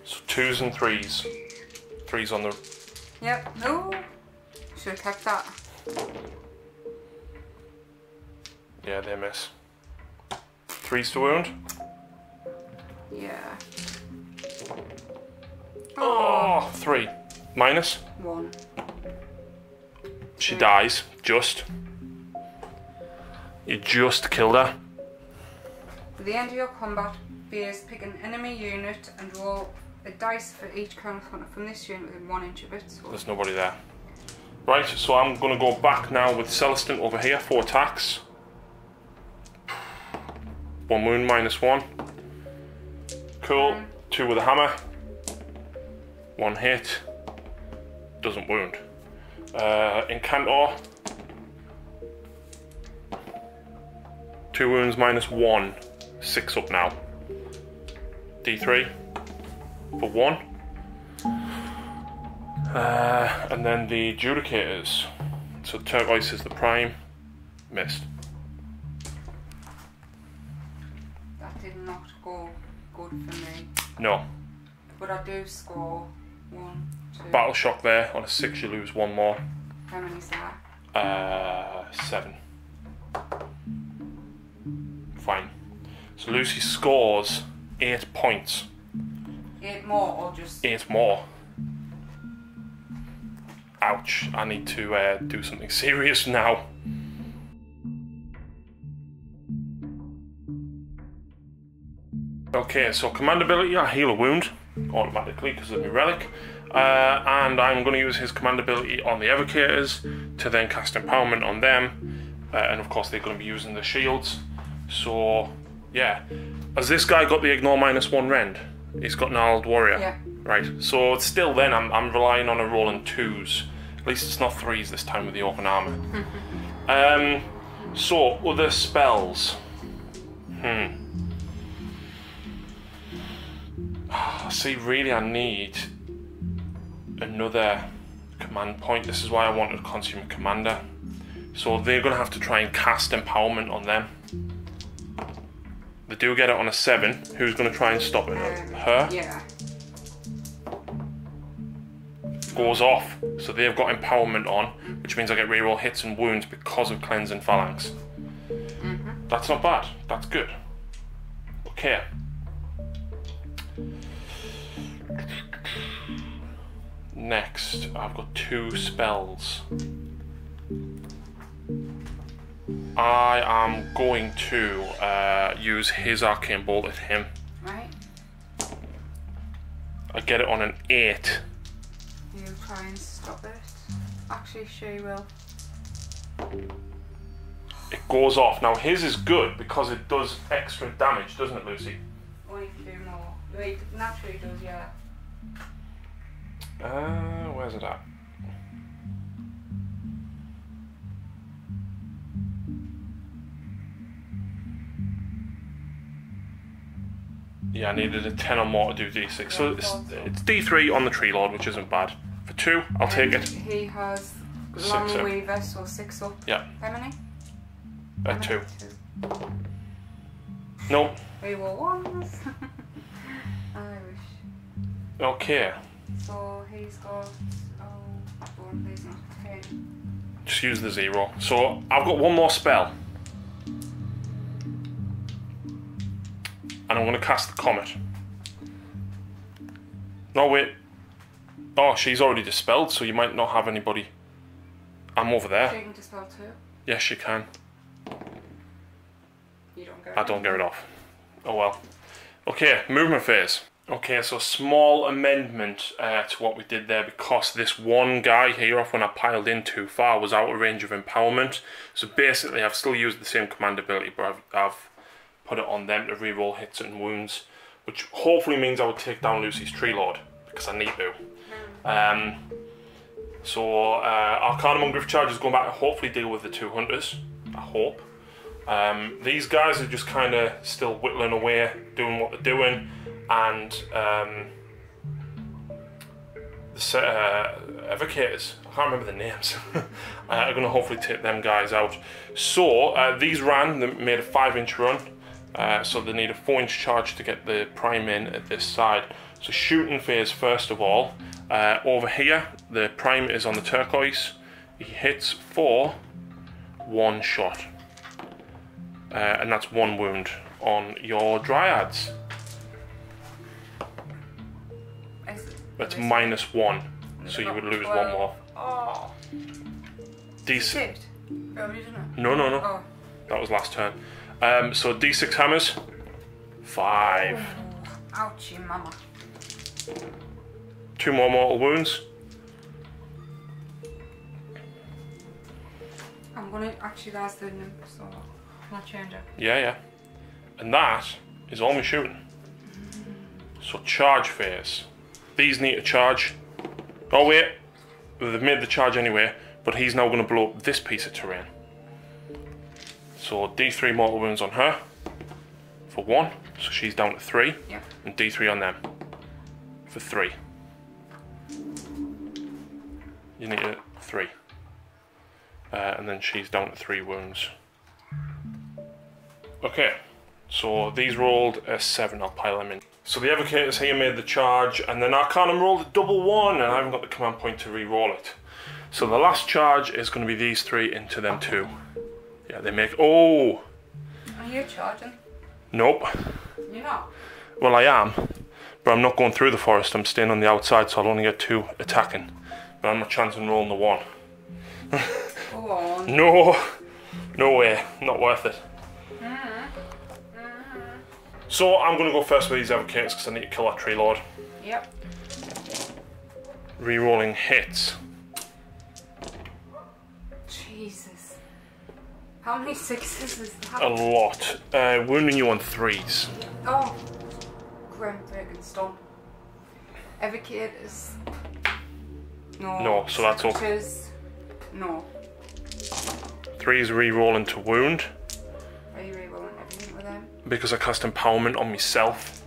So 2s and 3s. 3s on the... Yep, no. Should have kept that. Yeah, they miss. 3s to wound. Yeah. Oh, 3. Minus. 1. She dies. Just. You just killed her. At the end of your combat phase, pick an enemy unit and roll a dice for each current hunter from this unit within 1 inch of it. So There's nobody there. Right, so I'm going to go back now with Celestin over here. 4 attacks. 1 wound, -1. Cool. 2 with a hammer. 1 hit. Doesn't wound. Encanto. 2 wounds, -1. 6 up now. D3 for 1. And then the Judicators. So turquoise is the prime. Missed. that did not go good for me. No. But I do score 1, 2. Battle shock there. On a 6 you lose 1 more. How many's that? 7. Fine. So Lucy scores 8 points. 8 more or just... 8 more. Ouch. I need to do something serious now. Okay, so command ability, I heal a wound automatically because of my relic. And I'm going to use his command ability on the evocators to then cast empowerment on them. And of course they're going to be using the shields. So, yeah. Has this guy got the ignore -1 rend? He's got Gnarled Warrior. Yeah. Right, so still then I'm relying on a roll in 2s. At least it's not 3s this time with the open armor. So, other spells. See, really I need another command point. This is why I wanted to consume a commander. So they're going to have to try and cast empowerment on them. They do get it on a 7. Who's going to try and stop it? Her? Yeah. Goes off. So they've got empowerment on, which means I get reroll hits and wounds because of cleanse and phalanx. That's not bad. That's good. Okay. Next, I've got 2 spells. I am going to use his arcane bolt at him. Right. I get it on an 8. You try and stop it. Actually, she will. It goes off. Now his is good because it does extra damage, doesn't it, Lucy? Only 2 more. It naturally does, yeah. Where's it at? Yeah, I needed a 10 or more to do D6. So it's D3 on the Tree Lord, which isn't bad. For 2, I'll take it. He has 6 long up. weaver, so 6 up. Yeah. How many? 2. Nope. We were ones. I wish. Okay. So he's got. Oh, he's not 10. Just use the 0. So I've got 1 more spell. And I'm going to cast the Comet. No, wait. Oh, she's already dispelled, so you might not have anybody. I'm over there. She can dispel too. Yes, she can. You don't get it. I don't get rid of. Oh well. Okay, movement phase. Okay, so small amendment to what we did there because this one guy here off when I piled in too far was out of range of empowerment. So basically I've still used the same command ability, but I've put it on them to reroll hits and wounds, which hopefully means I would take down Lucy's Tree Lord because I need to. So Arcanum on Griff Charge is going back to hopefully deal with the 2 hunters. I hope. These guys are just kind of still whittling away, doing what they're doing, and the evocators, I can't remember the names, are going to hopefully take them guys out. So these they made a 5-inch run, so they need a 4-inch charge to get the prime in at this side. So shooting phase first of all. Over here, the prime is on the turquoise. He hits for 1 shot. And that's 1 wound on your dryads. That's -1, so you would lose 1 more. Oh. D6. Oh, you didn't. No. Oh. That was last turn. So D6 hammers. 5. Oh. Ouchie, mama. 2 more mortal wounds. I'm gonna actually guys doing them, so can I change it? Yeah. And that is all my shooting. So charge phase. These need to charge. Oh wait, they've made the charge anyway, but he's now going to blow up this piece of terrain. So D3 mortal wounds on her for 1, so she's down to 3. Yep. And D3 on them for 3. You need a 3. And then she's down to 3 wounds. Okay, so these rolled a 7, I'll pile them in. So the evocators here made the charge, and then Arcanum rolled a double 1, and I haven't got the command point to re-roll it. So the last charge is going to be these 3 into them 2. Yeah, they make... Oh! Are you charging? Nope. You're not? Well, I am, but I'm not going through the forest. I'm staying on the outside, so I'll only get 2 attacking. But I'm not chancing rolling the 1. Go on. No! No way. Not worth it. So I'm going to go first with these Evocators because I need to kill that Tree Lord. Yep. Rerolling hits. Jesus. How many 6s is that? A lot. Wounding you on 3s. Oh. Groundbreaking Stomp. Evocators. No. No, so that's up. No. 3s rerolling to wound. Are you rerolling everything with them? Because I cast Empowerment on myself.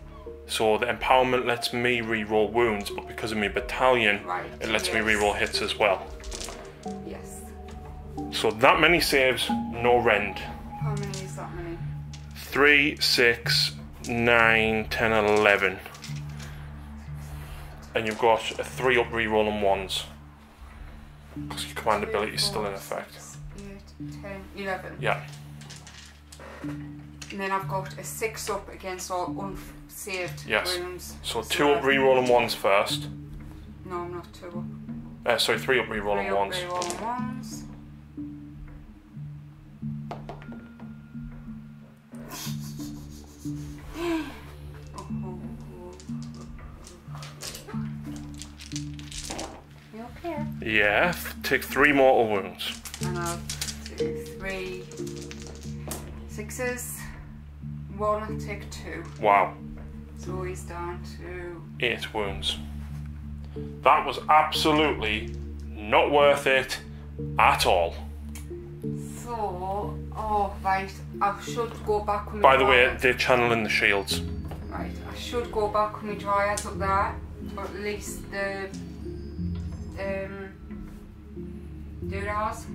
So the Empowerment lets me reroll wounds, but because of my battalion, it lets me reroll hits as well. Yes. So that many saves, no rend. How many is that many? 3, 6, 9, 10, 11. And you've got a 3 up reroll on 1s. Because your command ability is still in effect. 6, 8, 10, 11. Yeah. And then I've got a 6 up against all unsaved wounds. So 2 up reroll on 1s first. No, I'm not 2 up. Sorry, 3 up reroll on 1s. 3 up reroll on 1s. You okay? Yeah, take 3 mortal wounds. And I'll do 3 6s. 1, I'll take 2. Wow. So he's down to 8 wounds. That was absolutely not worth it at all. So, oh right, I should go back with my By the way, dryads. they're channeling the shields. Right, I should go back with my dryads up there, or at least the doodahs.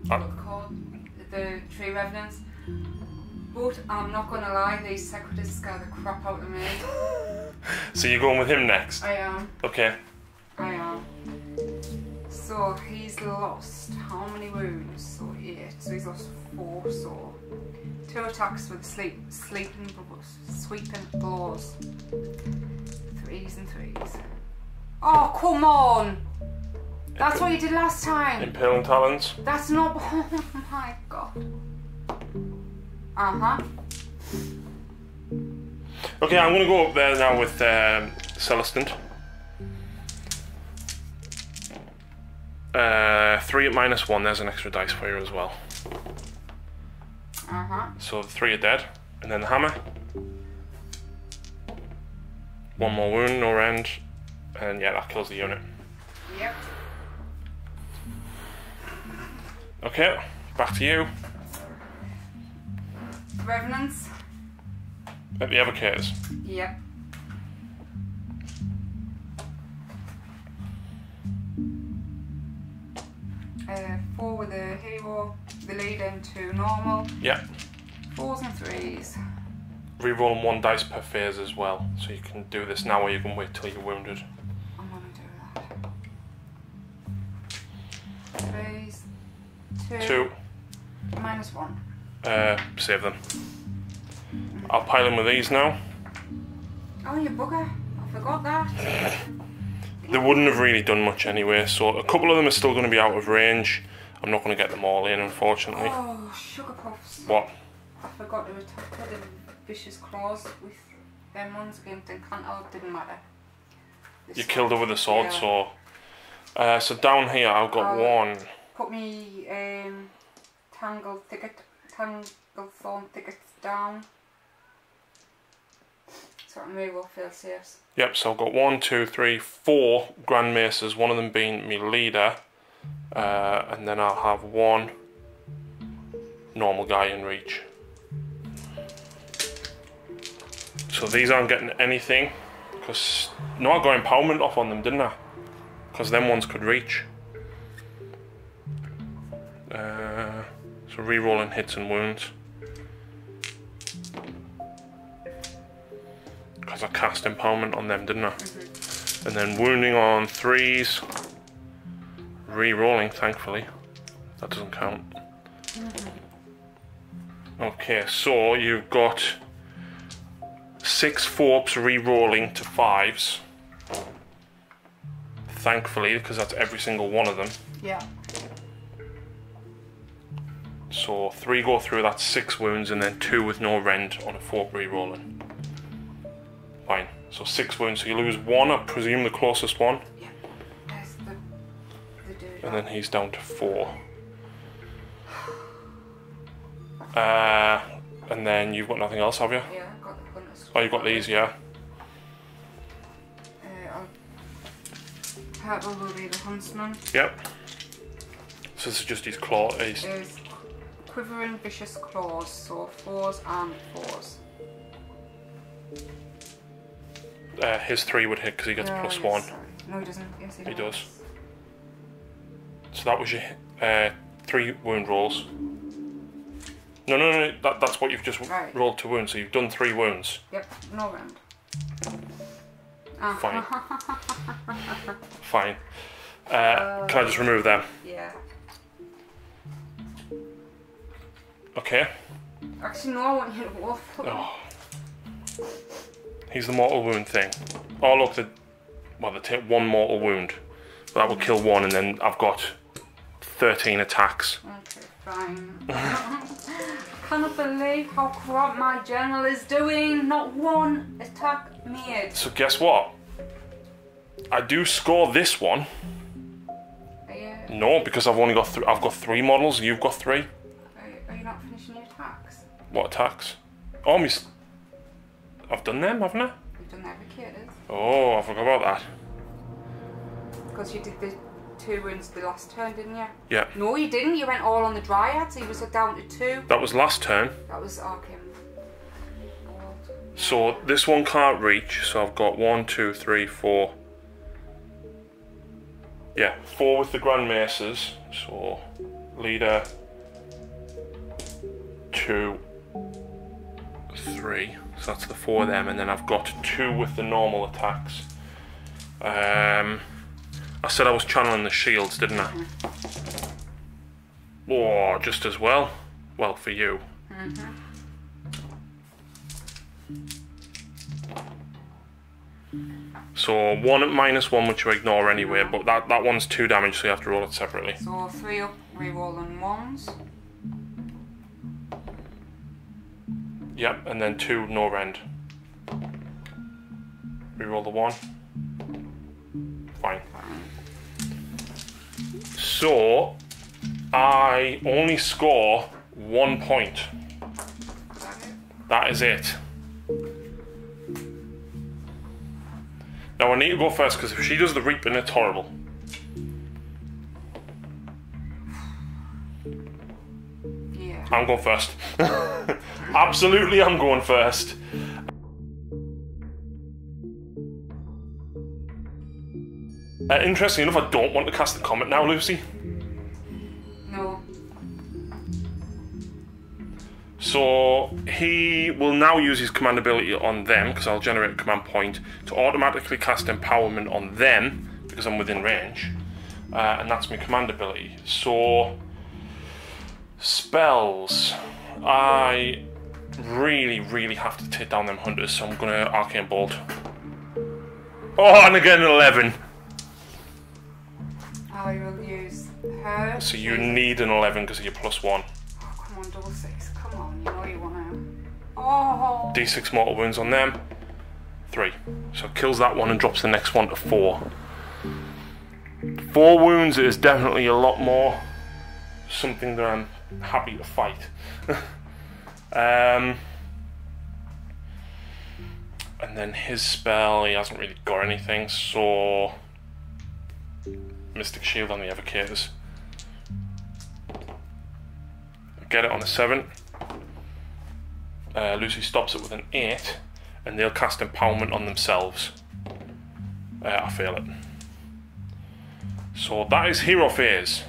What they're called, the tree revenants. But I'm not gonna lie, these separatists scare the crap out of me. So you're going with him next? I am. Okay. I am. So he's lost how many wounds? So 8. So he's lost 4. So 2 attacks with sweeping blows. 3s and 3s. Oh come on! That's what you did last time. Impaling Talons. That's not. Oh my god. Okay, I'm going to go up there now with Celestant. 3 at -1, there's an extra dice for you as well. So the 3 are dead. And then the hammer. 1 more wound, no rend. And yeah, that kills the unit. Yep. Okay, back to you. Revenants. At the Evocators. Yep. Four with the hero, the lead into normal. Yeah. 4s and 3s. Reroll 1 dice per phase as well. So you can do this now or you can wait till you're wounded. I'm gonna do that. 3s. 2. -1. Save them. I'll pile in with these now. Oh, you bugger. I forgot that. They wouldn't have really done much anyway, so a couple of them are still going to be out of range. I'm not going to get them all in, unfortunately. Oh, sugar puffs. What? I forgot to attack with the vicious claws with them ones against Encanto. Didn't matter. You killed her with a sword, yeah. So down here I've got 1. Put me Tangle Thorn Thickets down. So I can reroll fail saves. Yep, so I've got 1, 2, 3, 4 Grand Maces, one of them being me leader. And then I'll have 1 normal guy in reach. So these aren't getting anything, because no, I got empowerment off on them, didn't I? Because them ones could reach. So re-rolling hits and wounds. Because I cast empowerment on them, didn't I? And then wounding on 3s. Re-rolling, thankfully. That doesn't count. Okay, so you've got 6 4-ups re-rolling to 5s. Thankfully, because that's every single one of them. Yeah. So 3 go through, that's 6 wounds, and then 2 with no rend on a 4 re-rolling. Fine. So 6 wounds, so you lose 1, I presume the closest one. Yeah. There's the dude. And then he's down to 4. And then you've got nothing else, have you? Yeah, I've got the hunters. Oh, you've got these, yeah. Purple will be the huntsman. Yep. So this is just his claw. There's quivering vicious claws, so 4s and 4s. His 3 would hit because he gets plus 1. Sorry. No, he doesn't. Yes, he does. So that was your 3 wound rolls. No. That's what you've just rolled to wounds. So you've done 3 wounds. Yep. No round. Fine. Fine. Can I just remove them? Yeah. Okay. Actually, no, I want you to wolf. Oh. He's the mortal wound thing. Oh look, they take 1 mortal wound. But that will kill 1, and then I've got 13 attacks. Okay, fine. Cannot believe how crap my general is doing. Not 1 attack made. So guess what? I do score this one. Yeah. No, because I've only got I've got 3 models. You've got 3. Are you not finishing your attacks? What attacks? Armies. I've done them, haven't I? You've done the evocators. Oh, I forgot about that. Because you did the 2 wounds the last turn, didn't you? Yeah. No, you didn't. You went all on the dryads. He was down to 2. That was last turn. That was Arkham. So this one can't reach. So I've got 1, 2, 3, 4. Yeah, 4 with the Grand Maces. So leader 2, 3. So that's the 4 of them, and then I've got 2 with the normal attacks. I said I was channeling the shields, didn't I? Oh, just as well. Well, for you. So 1 at -1, which you ignore anyway, but that one's 2 damage, so you have to roll it separately. So 3 up, re-rolling 1s. Yep, and then 2 no rend. Reroll the 1. Fine. So I only score 1 point. That is it. Now I need to go first because if she does the reaping, it's horrible. Yeah. I'm going first. Absolutely, I'm going first. Interestingly enough, I don't want to cast the Comet now, Lucy. No. So he will now use his command ability on them, because I'll generate a command point, to automatically cast empowerment on them, because I'm within range. And that's my command ability. So, spells. I really have to take down them hunters, so I'm going to Arcane Bolt. Oh, and again an 11. I will use her. So you need an 11 because of your +1. Oh, come on, double 6. Come on, you know you want to. Oh. D6 mortal wounds on them. 3. So kills that one and drops the next one to 4. 4 wounds is definitely a lot more. Something that I'm happy to fight. And then his spell, he hasn't really got anything, so Mystic Shield on the Evocators. Get it on a 7. Lucy stops it with an 8, and they'll cast Empowerment on themselves. I fail it. So that is Hero Phase.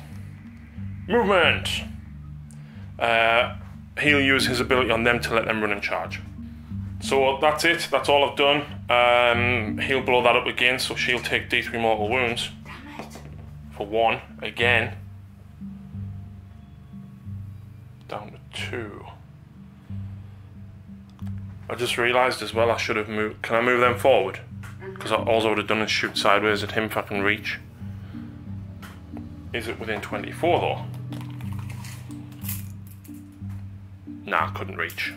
Movement! He'll use his ability on them to let them run and charge. So that's it, that's all I've done. He'll blow that up again, so she'll take D3 mortal wounds. For 1, again. Down to 2. I just realised as well I should have moved. Can I move them forward? Because all I would have done is shoot sideways at him if I can reach. Is it within 24 though? Nah, couldn't reach.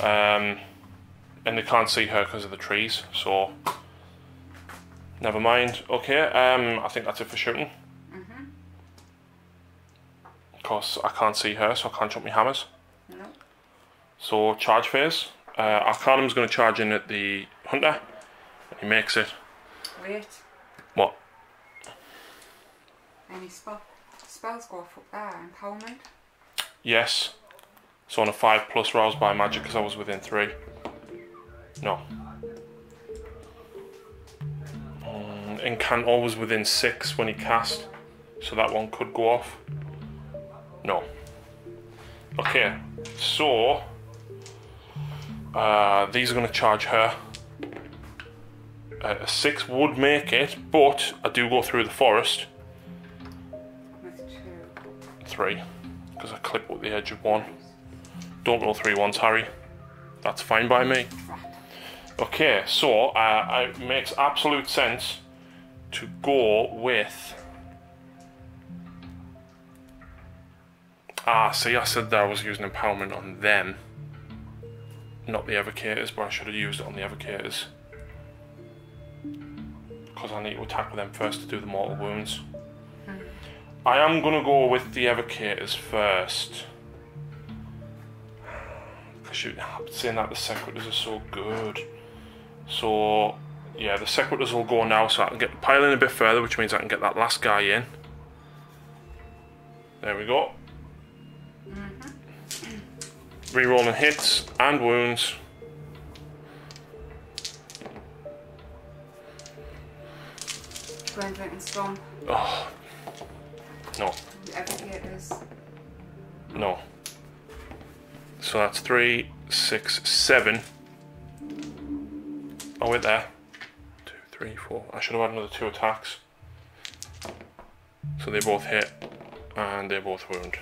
And they can't see her because of the trees, so never mind. Okay, I think that's it for shooting. Of course, I can't see her, so I can't chuck my hammers. No. So, charge phase. Arcanum's going to charge in at the hunter, and he makes it. Wait. What? Any spells go off up there? Empowerment? Yes. So on a 5+ roused by magic because I was within 3. No. Incant always within 6 when he cast, so that one could go off. No. Okay, so these are going to charge her. A 6 would make it, but I do go through the forest. With 2. 3, because I clip with the edge of 1. Don't roll 3 ones, Harry. That's fine by me. Okay, so it makes absolute sense to go with... see, I said that I was using empowerment on them, not the evocators, but I should have used it on the evocators. Because I need to attack with them first to do the mortal wounds. I am going to go with the evocators first. Because I'm saying that the sequitors are so good. So, yeah, the sequitors will go now, so I can get piling a bit further, which means I can get that last guy in. There we go. Rerolling hits and wounds. Going drinking storm. Oh. No. Evocators. No. So that's 3, 6, 7. Oh, wait there. 2, 3, 4. I should have had another 2 attacks. So they both hit and they both wound.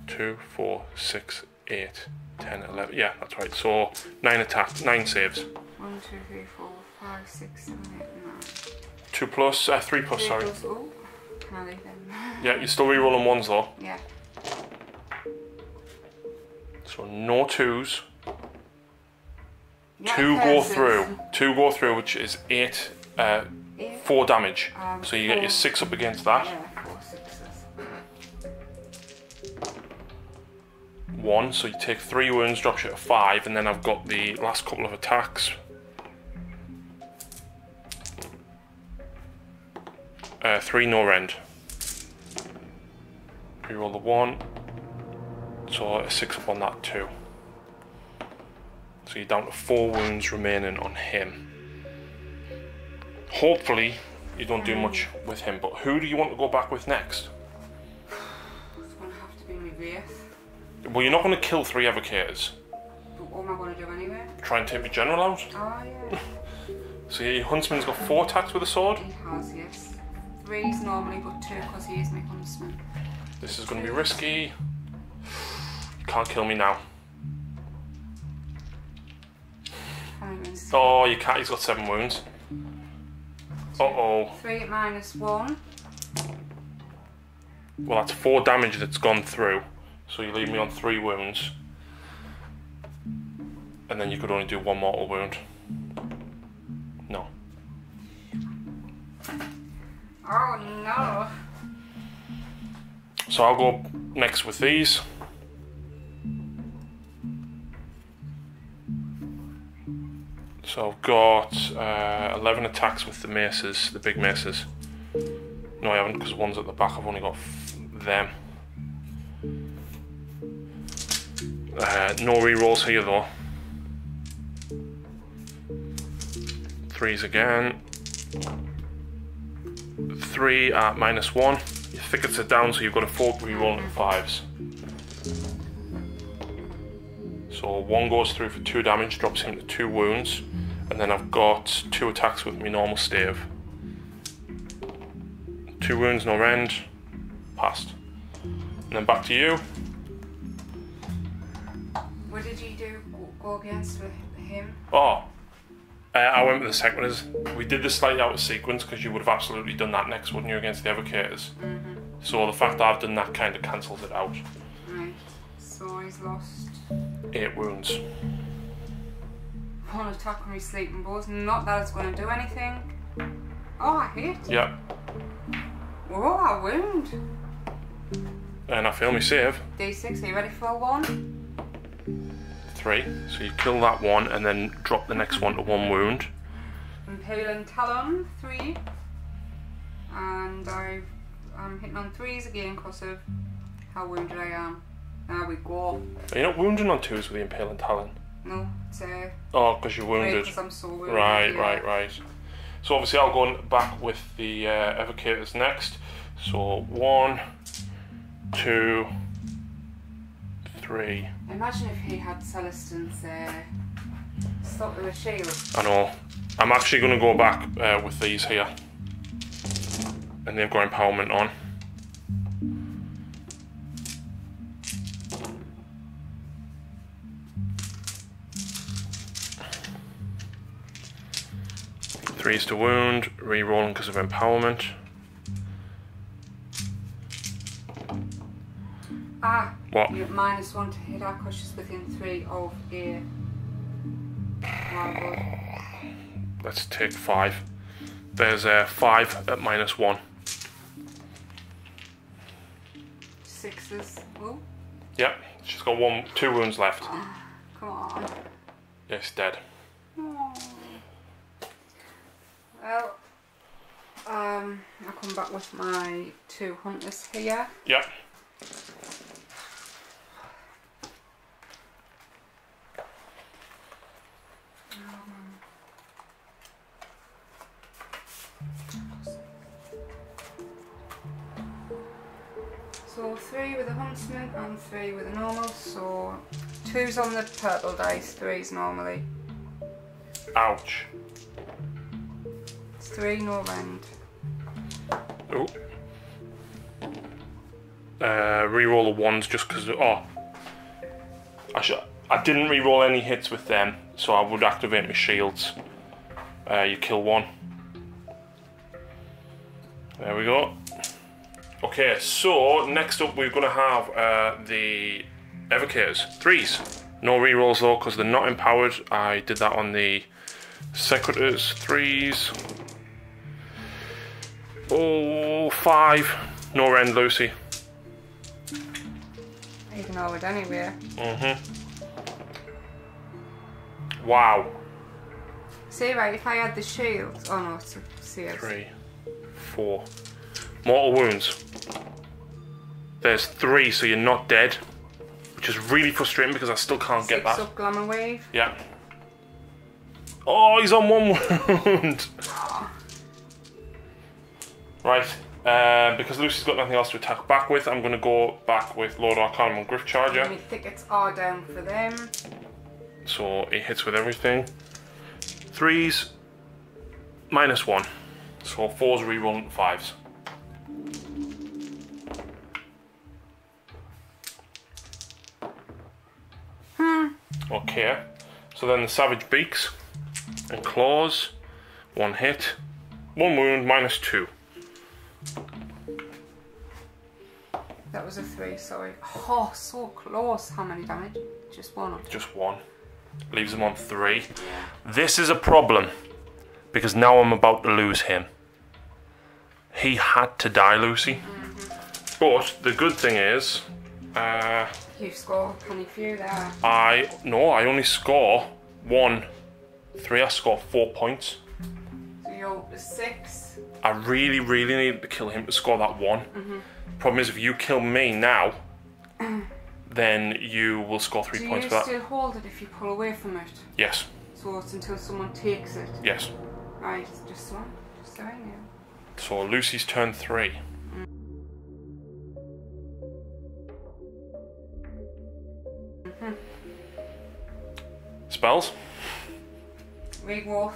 2, 4, 6, 8, 10, 11. Yeah, that's right. So 9 attacks, 9 saves. 1, 2, 3, 4, 5, 6, 7, 8, 9. 2 plus, 3 plus, sorry. Plus, oh, can I leave them? Yeah, you're still rerolling 1s though. Yeah. So no 2s. Yeah, 2 go through. 2 go through, which is 8, 4 damage. So you get your 6 up against that. Yeah, 4 6s. 1, so you take 3 wounds, drops you to 5, and then I've got the last couple of attacks. 3 no rend. Reroll the 1, so a 6 up on that too. So you're down to 4 wounds remaining on him. Hopefully you don't do much with him, but who do you want to go back with next? It's going to have to be my Wraith. Well, you're not going to kill 3 evocators. But what am I going to do anyway? Try and take the general out. Oh, yeah. So your huntsman's got 4 attacks with a sword? He has, yes. 3's normally, but 2 because he is my huntsman. This is going to be risky. You can't kill me now. Oh, you can't. He's got 7 wounds. Uh-oh. 3 minus 1. Well, that's 4 damage that's gone through. So you leave me on 3 wounds. And then you could only do 1 mortal wound. No. Oh no. So I'll go next with these. So I've got 11 attacks with the maces, the big maces. No, I haven't, because one's at the back. I've only got them. No rerolls here though. 3s again. 3 at -1. Your thickets are down, so you've got a 4 reroll and 5s. So 1 goes through for 2 damage, drops him to 2 wounds, and then I've got 2 attacks with my normal stave. 2 wounds, no rend, passed. And then back to you. What did you do? Go against with him? Oh, I went with the sequitors. We did this slightly out of sequence because you would have absolutely done that next, wouldn't you, against the evocators? So the fact that I've done that kind of cancels it out. Right. So So he's lost 8 wounds. 1 attack on his sleeping bows. Not that it's going to do anything. Oh, I hit. Yeah. Oh, I wound. And I fail me save. D6, are you ready for 1? 3. So you kill that one and then drop the next one to 1 wound. Impaling Talon, 3. And I'm hitting on 3s again because of how wounded I am. There we go. Are you not wounding on 2s with the Impaling Talon? No, it's Oh, because you're wounded. because I'm so wounded. Right, yeah. right. So obviously I'll go back with the evocators next. So 1, 2, 3. Imagine if he had Celestine's stop with a shield. I know. I'm actually going to go back with these here. And they've got empowerment on. Threes to wound, re-rolling because of empowerment. Ah! What? You're -1 to hit her because she's within 3 of a marble. Let's take 5. There's 5 at -1. 6s. Oh, Yep, she's got 2 wounds left. come on. Yes, dead. Oh. Well, I'll come back with my 2 hunters here. Yep. So 3 with a huntsman and 3 with a normal, so 2's on the purple dice, 3's normally. Ouch. It's 3, no rend. Oh. Reroll the 1s just because. Oh. I didn't reroll any hits with them, so I would activate my shields. You kill 1. There we go. Okay, so next up we're going to have the evocators. 3s. No rerolls though because they're not empowered. I did that on the secretors. 3s. Oh, 5. No rend, Lucy. Ignore it anyway. Wow. See, right, if I had the shield. Oh no, it's a save. 3, 4. Mortal wounds. There's 3, so you're not dead. Which is really frustrating because I still can't get that. 6 up glamour wave. Yeah. Oh, he's on 1 wound. Right. Because Lucy's got nothing else to attack back with, I'm going to go back with Lord Arcanum and Griff Charger. My thickets are down for them. So he hits with everything. 3s. -1. So 4's rerolling 5s. Okay. So then the Savage Beaks and Claws. 1 hit. 1 wound, -2. That was a 3, sorry. Oh, so close. How many damage? Just 1? Just 1. Leaves him on 3. Yeah. This is a problem because now I'm about to lose him. He had to die, Lucy. But the good thing is, You score a penny few there. I only score 1, 3. I score 4 points. So you're up to 6. I really, really need to kill him to score that 1. Problem is, if you kill me now, then you will score 3 points for Do you that. still hold it if you pull away from it? Yes. So it's until someone takes it? Yes. Right, just one. Just so I know. So Lucy's turn 3. Spells? Regrowth.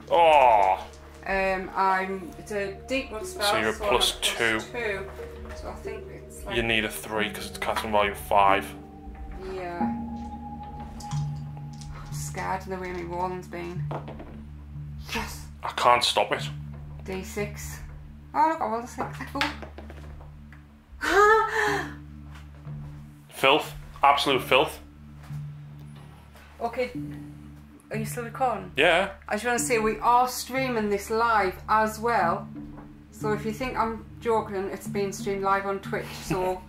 Oh! It's a deep root spell. So you're a I'm plus a 2. 2. So I think it's like. You need a 3 because it's casting value 5. Yeah. I'm scared of the way my rolling's been. Yes! I can't stop it. D6. Oh, look, I rolled a 6. Oh. Filth, Absolute filth. Okay, are you still recording? Yeah. I just want to say we are streaming this live as well. So if you think I'm joking, it's being streamed live on Twitch. So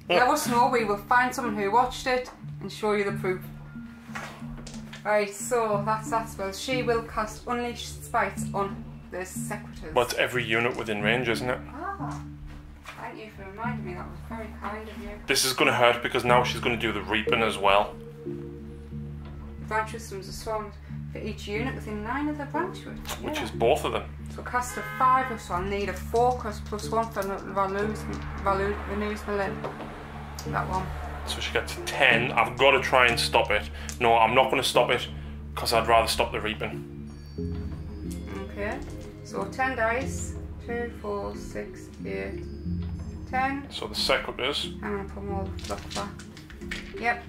let us know. We will find someone who watched it and show you the proof. Right, so that's that spell. She will cast Unleashed Spites on the Secretors. Well, it's every unit within range, isn't it? Ah, thank you for reminding me. That was very kind of you. This is going to hurt because now she's going to do the reaping as well. Branch systems are spawned for each unit within 9 of the branch route. Yeah. Which is both of them. So cast a 5, so I'll need a 4 because +1 for renews my limb. That one. So she gets 10. I've got to try and stop it. No, I'm not going to stop it because I'd rather stop the reaping. Okay. So 10 dice. 2, 4, 6, 8, 10. So the Secretors. I'm going to put more luck back. Yep.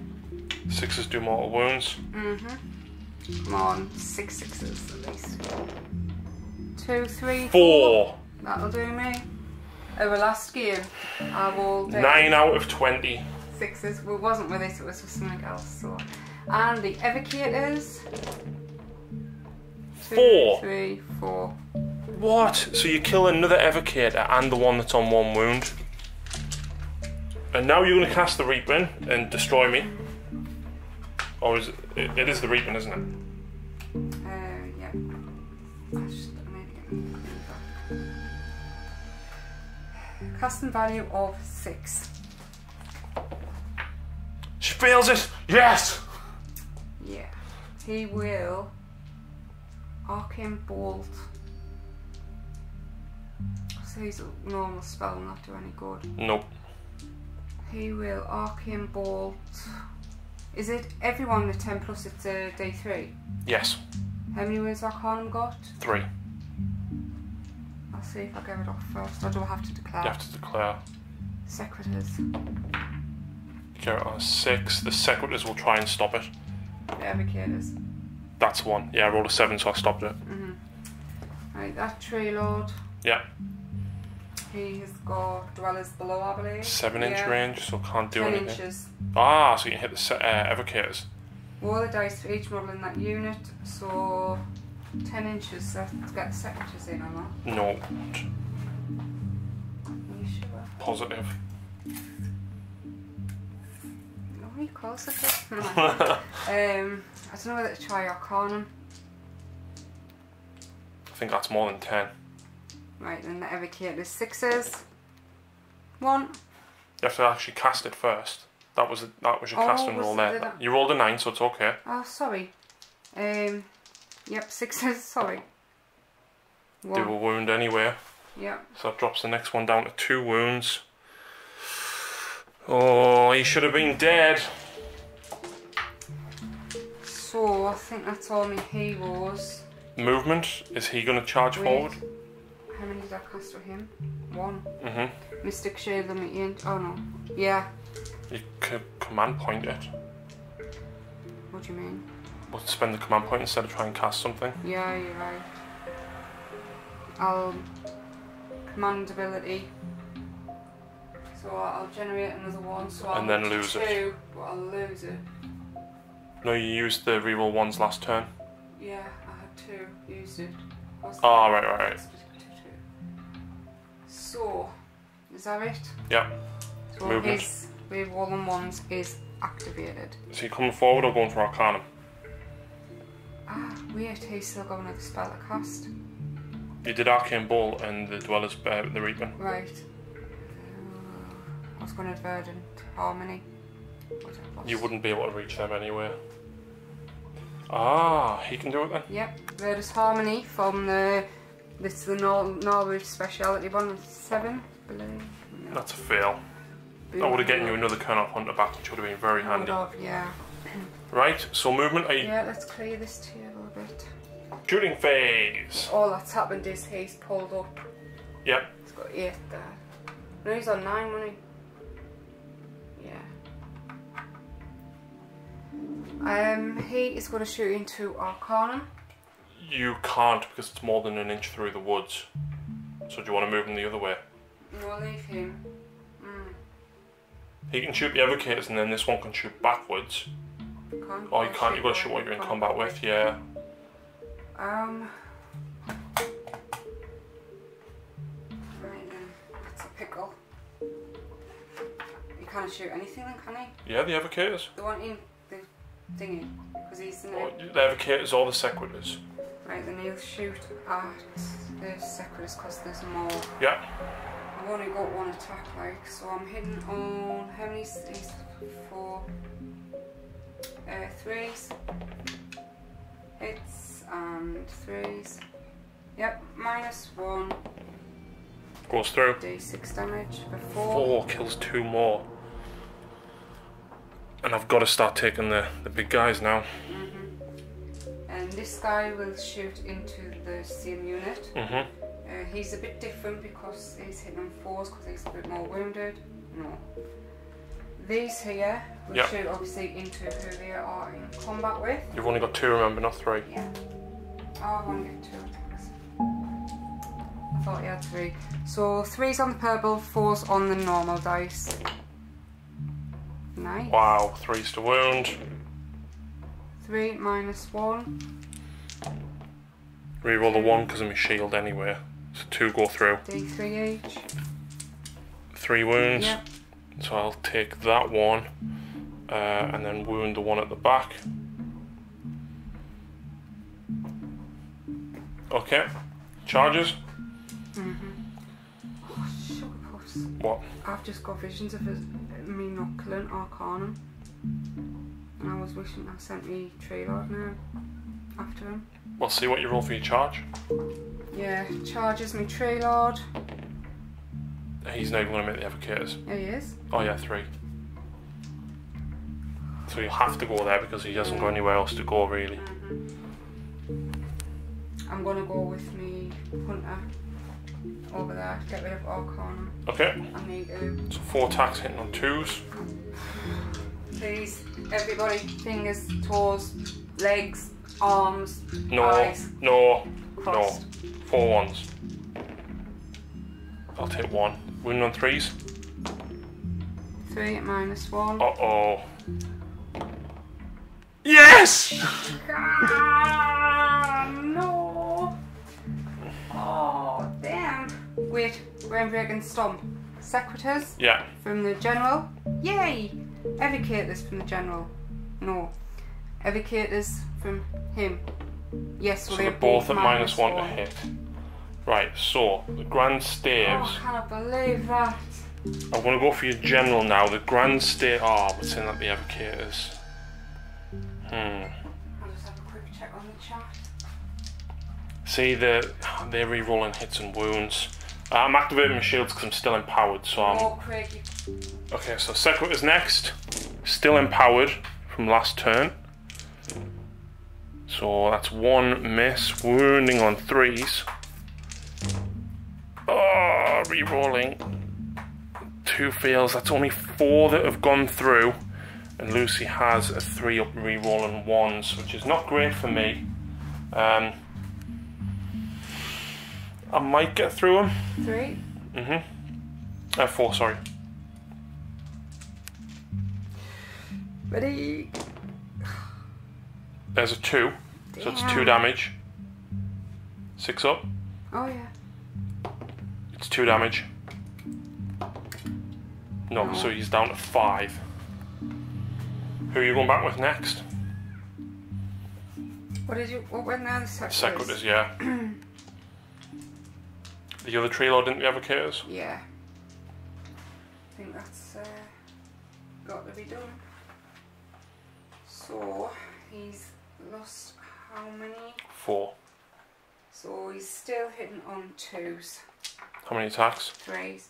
6s do mortal wounds. Come on, 6 6s at least. 2, 3, 4. That'll do me. Over last game, I rolled 9 out of 20. 6s. Well, it wasn't with it, it was with something else. So, and the Evocators. 2, 4. 3, 4. What? So you kill another Evocator and the one that's on 1 wound. And now you're going to cast the Reaping and destroy me. Or is it? It is the Reaping, isn't it? Yeah. I need to get my back. Custom value of 6. She fails it! Yes! Yeah. He will Arcane Bolt. So he's a normal spell, will not do any good. Nope. He will Arcane Bolt. Is it everyone with 10 plus it's a D3? Yes. How many wounds Arcanum got? 3. I'll see if I get it off first. I don't have to declare. You have to declare. Secretors. Get it on a 6. The Secretors will try and stop it. The Evocators. That's one. Yeah, I rolled a 7, so I stopped it. Right, that Tree Lord. Yeah. He has got Dwellers Below, I believe. 7-inch range, so can't do 10 anything. inches. Ah, so you can hit the Evocators. Roll the dice for each model in that unit, so 10 inches to get the Secretors in, or not? No. Are you sure? Positive. No, you close at this. I don't know whether to try Arcanum. I think that's more than 10. Right, then the Evocators 6s. 1. You have to actually cast it first. That was your casting roll there. You rolled a 9, so it's okay. Oh, sorry. Yep, 6s, sorry. 1. Do a wound anyway. Yep. So that drops the next one down to 2 wounds. Oh, he should have been dead. So, I think that's all my heroes. Movement, is he going to charge forward? How many did I cast for him? 1. Mm-hmm. Mystic Shield on the end. Oh no. Yeah. You could command point it. What do you mean? We'll spend the command point instead of trying and cast something. Yeah, you're right. I'll command ability. So I'll generate another one. So I'll and then lose 2, it. But I'll lose it. No, you used the reroll ones last turn. Yeah, I had 2. Used it. Oh, right. So, is that it? Yeah. So Movement. his rerolling ones is activated. Is he coming forward or going for Arcanum? Ah, weird. He's still going with the spell to cast. You did Arcane Ball and the Dwellers, the Reaping. Right. I was going to Verdant Harmony. You wouldn't be able to reach them anyway. Ah, he can do it then? Yep, Verdant Harmony from the... This is the Norwich speciality one with 7, I believe. No. That's a fail. That would have gotten you another Colonel Hunter back, which would have been very handy. Yeah. Right, so movement, are you... Yeah, let's clear this table a bit. Shooting phase! All that's happened is he's pulled up. Yep. He's got 8 there. No, he's on 9, wasn't he? Yeah. He is going to shoot into Arcanum. You can't because it's more than an inch through the woods. So do you want to move him the other way? No, I'll leave him. He can shoot the evocators and then this one can shoot backwards. Oh, you can't, you've got to shoot what you're in combat with, yeah. Right then, that's a pickle. You can't shoot anything then, can he? Yeah, the evocators. The one in the thingy, because he's in the evocators or the sequitors. Right, then he'll shoot at the sequitors because there's more. Yeah. I've only got one attack, like, so I'm hitting on how many? These 4 3s. Hits and 3s. Yep, -1. Goes through. D6 damage. 4. 4 kills 2 more. And I've got to start taking the big guys now. And this guy will shoot into the same unit. He's a bit different because he's hitting on 4s because he's a bit more wounded. No. These here will shoot obviously into who they are in combat with. You've only got 2, remember, not 3. Yeah. Oh, I want to get 2 attacks. I thought you had 3. So 3's on the purple, 4's on the normal dice. Nice. Wow, 3's to wound. 3 -1. Reroll the 1 because of my shield anyway. So 2 go through. D3 each. 3 wounds. Yep. So I'll take that one and then wound the one at the back. Okay. Charges. Oh, sugar puffs. What? I've just got visions of me not killing Arcanum. And I was wishing I sent me Tree Lord now after him. We'll see what you roll for your charge. Yeah, charges me Tree Lord. He's not even going to make the evocators. Yeah, he is. Oh yeah, 3. So you'll have to go there because he hasn't got anywhere else to go really. I'm going to go with me Hunter over there to get rid of Arcanum. Okay. I need to. So 4 attacks hitting on 2s. Please, everybody, fingers, toes, legs, arms, No, eyes. no, Crossed. no. 4 1s. I'll take 1. Wound on 3s. 3 at -1. Uh-oh. Yes! No! Oh, damn. Wait, Rainbreaking Stomp. Secretars? Yeah. From the General? Yay! Evocators from the General. No. Evocators from him. Yes, So they're both at -1 to hit. Right, so the Grand Staves. Oh, I cannot believe that. I'm going to go for your General now. The Grand Stave. Oh, what's in that? The Evocators. I'll just have a quick check on the chat. See, they're re-rolling hits and wounds. I'm activating my shields because I'm still empowered, so I'm... Oh, Craigie. Okay, so Sequit is next. Still empowered from last turn. So that's 1 miss. Wounding on 3s. Oh, re-rolling. 2 fails. That's only 4 that have gone through. And Lucy has a 3 up re-rolling 1s, which is not great for me. I might get through them. 3. 4, sorry. Ready? There's a 2, so it's 2 damage. 6 up. Oh yeah. It's 2 damage. No, so he's down to 5. Who are you going back with next? What went now? The Secretars, yeah. The other tree lord, didn't the Evocators? Yeah. I think that's got to be done. So he's lost how many? 4. So he's still hitting on 2s. How many attacks? 3s.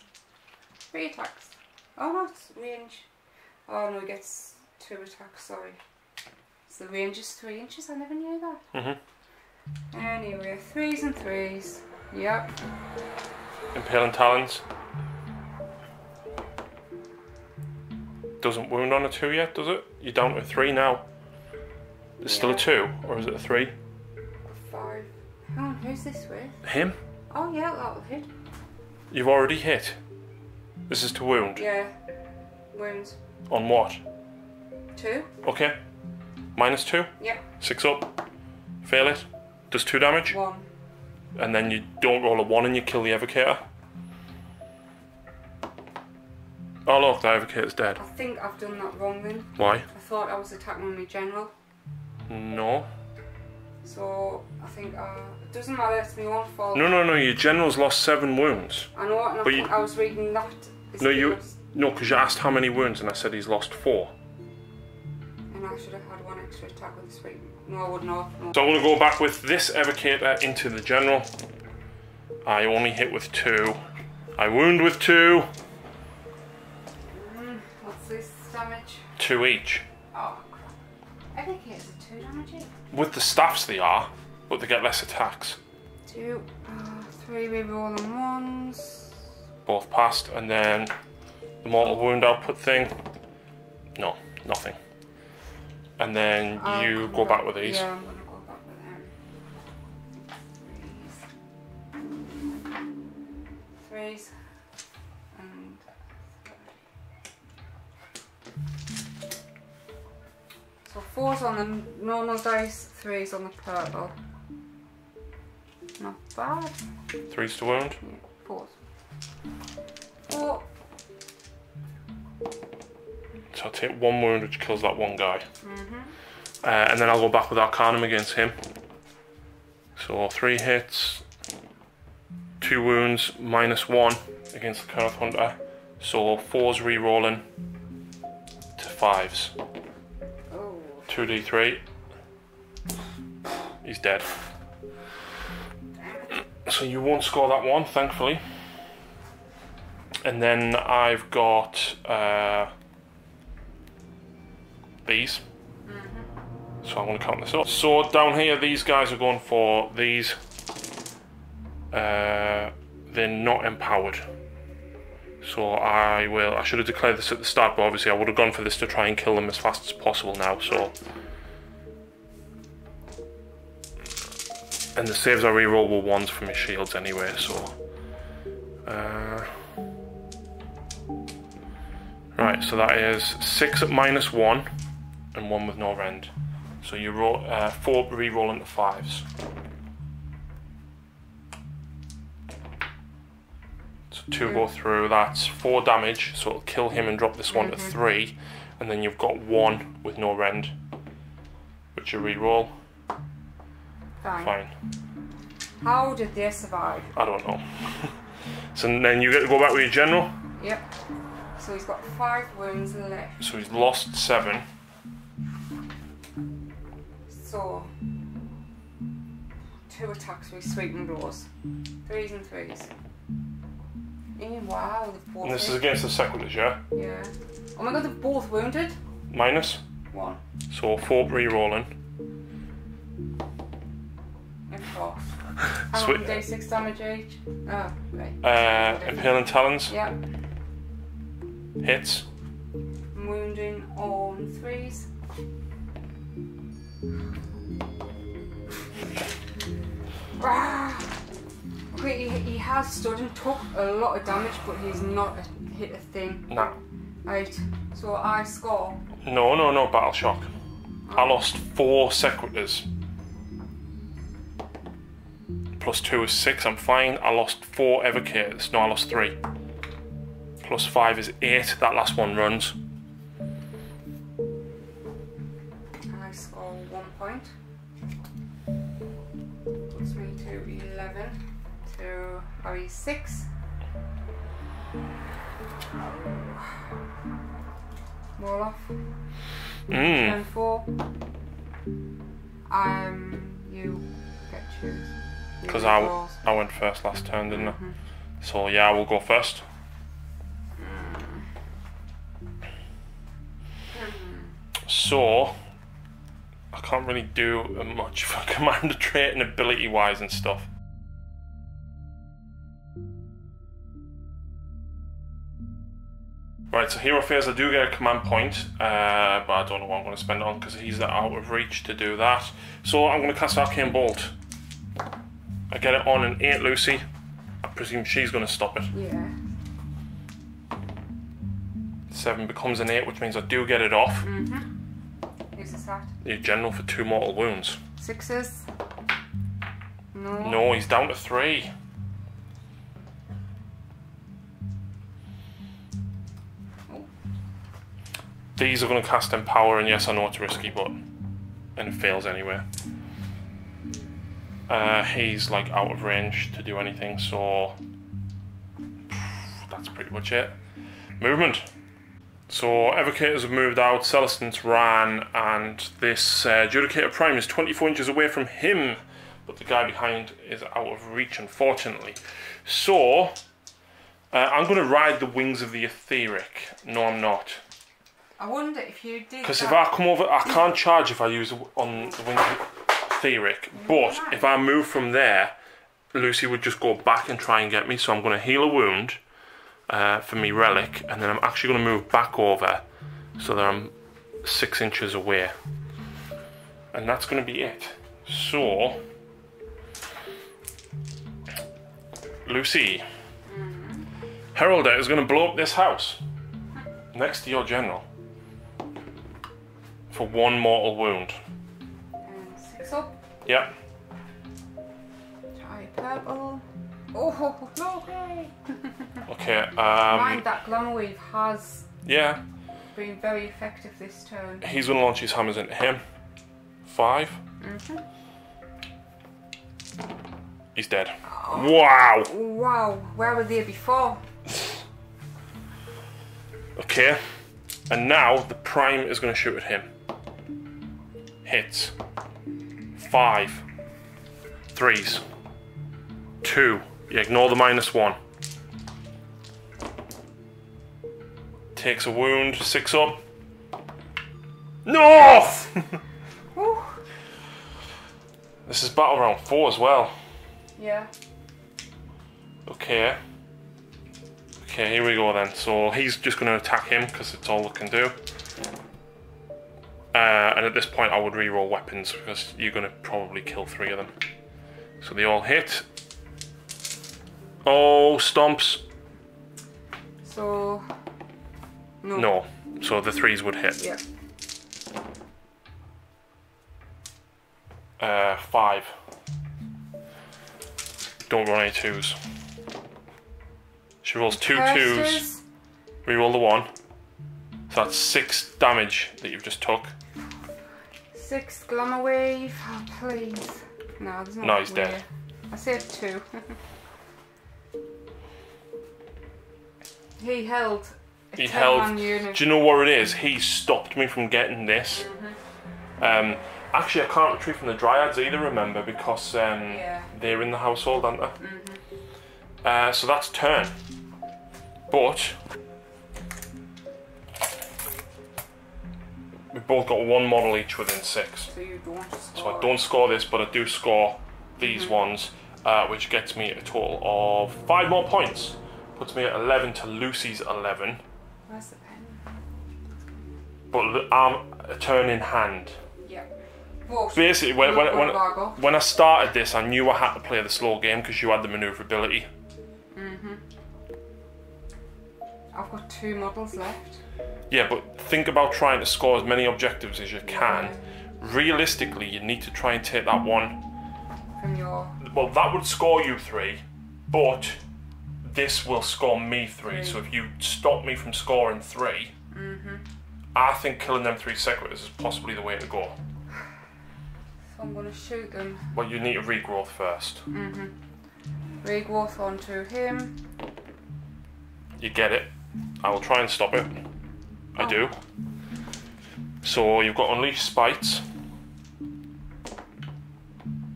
3 attacks. Oh no, it's range. Oh no, he gets 2 attacks, sorry. So the range is 3 inches, I never knew that. Anyway, 3s and 3s. Yep. Impaling Talons. Doesn't wound on a 2 yet, does it? You're down to a 3 now. There's still a 2, or is it a 3? 5. Hang on, who's this with? Him? Oh yeah, that'll hit. You've already hit. This is to wound. Yeah. wounds. On what? 2. Okay. -2? Yep. 6 up. Fail it. Does 2 damage. 1. And then you don't roll a 1 and you kill the evocator. Oh look, the evocator's dead. I think I've done that wrong then. Why? I thought I was attacking with my general. No. So I think it doesn't matter, it's my own fault. No, your general's lost 7 wounds. I know, and But I was reading that. No, because you asked how many wounds and I said he's lost 4. And I should have had 1 extra attack with the sweep. No, I wouldn't have. No. So I'm going to go back with this evocator into the general. I only hit with 2. I wound with 2. What's this damage? 2 each. Oh crap. Evocators are 2 damage each. With the staffs they are, but they get less attacks. 2, 3 rerolling ones. Both passed, and then the mortal wound output thing. No, nothing. And then you go back with these. Yeah, I'm gonna go back with them. 3s. And so 4's on the normal dice, 3's on the purple. Not bad. 3s to wound. Yeah, 4's. 4. So I'll take 1 wound, which kills that 1 guy. And then I'll go back with Arcanum against him. So 3 hits, 2 wounds, -1 against the Curth Hunter. So 4's re-rolling to 5s. Oh. 2d3. He's dead. So you won't score that 1, thankfully. And then I've got these. So I'm going to count this up. So down here, these guys are going for these. They're not empowered. So I should have declared this at the start, but obviously I would have gone for this to try and kill them as fast as possible now, so. And the saves I reroll were 1s for my shields anyway, so. Right, so that is 6 at -1 and 1 with no rend. So you roll 4 re-roll into 5s. So 2 go through, that's 4 damage, so it'll kill him and drop this one to 3. And then you've got 1 with no rend, which you re-roll. Fine. How did they survive? I don't know. So then you get to go back with your general. Yep. So he's got 5 wounds left. So he's lost 7. So 2 attacks with sweeping blows. 3s and 3s. Wow, they've both And this hit. is against the Sequitous, yeah? Yeah. Oh my god, they're both wounded. -1. 1. So 4 re-rolling. Of course. How much D6 damage each? Oh, right. Impaling Talons. Yep. Hits. Wounding on 3s. Okay, he has stood and took a lot of damage, but he's not hit a thing. No. Right, so I score. No, Battle Shock. I lost 4 Sequitous. +2 is 6, I'm fine. I lost 4 Evocators. No, I lost 3. +5 is 8, that last one runs. I score 1 point. Puts me to 11. To Harry 6. Roll off. Turn 4. You get choose. Because I went first last turn, didn't I? So yeah, I will go first. So I can't really do much for commander trait and ability wise and stuff. Right, so Hero Fears, I do get a command point, but I don't know what I'm going to spend it on because he's out of reach to do that. So I'm going to cast Arcane Bolt. I get it on an 8 Lucy. I presume she's going to stop it. Yeah. 7 becomes an 8, which means I do get it off. Uses that. Your general for 2 mortal wounds. 6s. No. No, he's down to 3. Oh. These are going to cast Empower, and yes, I know it's risky, but... And it fails anyway. He's like out of range to do anything, so... That's pretty much it. Movement. So, Evocators have moved out, Celestins ran, and this Judicator Prime is 24 inches away from him, but the guy behind is out of reach, unfortunately. So, I'm going to ride the wings of the Etheric. No, I'm not. I wonder if you did. Because if I come over, I can't charge if I use on the wings of the Etheric, but if I move from there, Lucy would just go back and try and get me, so I'm going to heal a wound. For me relic, and then I'm actually going to move back over so that I'm 6 inches away, and that's going to be it. So, Lucy, Heraldor is going to blow up this house next to your general for 1 mortal wound. 6 up. Yep. Try purple. Oh, no. Okay. Mind that Glamour Weave has been very effective this turn. He's going to launch his hammers into him. 5. He's dead. Oh. Wow. Wow. Where were they before? Okay. And now the Prime is going to shoot at him. Hits. 5. 3s. 2. You ignore the -1. Takes a wound. 6 up. No! This is battle round 4 as well. Yeah. Okay. Okay, here we go then. So he's just going to attack him because it's all it can do. And at this point I would reroll weapons because you're going to probably kill 3 of them. So they all hit. Oh, stomps. So... No. No. So the 3s would hit. Yeah. 5. Don't roll any 2s. She rolls 2 2s. Reroll the 1. So that's 6 damage that you've just took. 6 Glamour Wave. Oh, please. No, there's no. No, he's dead. I said 2. He held. He held. Do you know what it is? He stopped me from getting this. Actually, I can't retrieve from the Dryads either, remember, because they're in the household, aren't they? So that's turn. But we've both got 1 model each within 6. So you don't score. So I don't score this, but I do score these ones, which gets me a total of 5 more points. Puts me at 11 to Lucy's 11. Where's the pen? But I'm a turn in hand. Yeah. Basically, when I started this, I knew I had to play the slow game because you had the manoeuvrability. I've got 2 models left. Yeah, but think about trying to score as many objectives as you can. Realistically, you need to try and take that one. From your... Well, that would score you 3, but this will score me 3. So if you stop me from scoring 3, I think killing them 3 Sequitors is possibly the way to go. So I'm going to shoot them. Well, you need a regrowth first. Regrowth onto him. You get it. I will try and stop it. I do. So you've got Unleash Spites.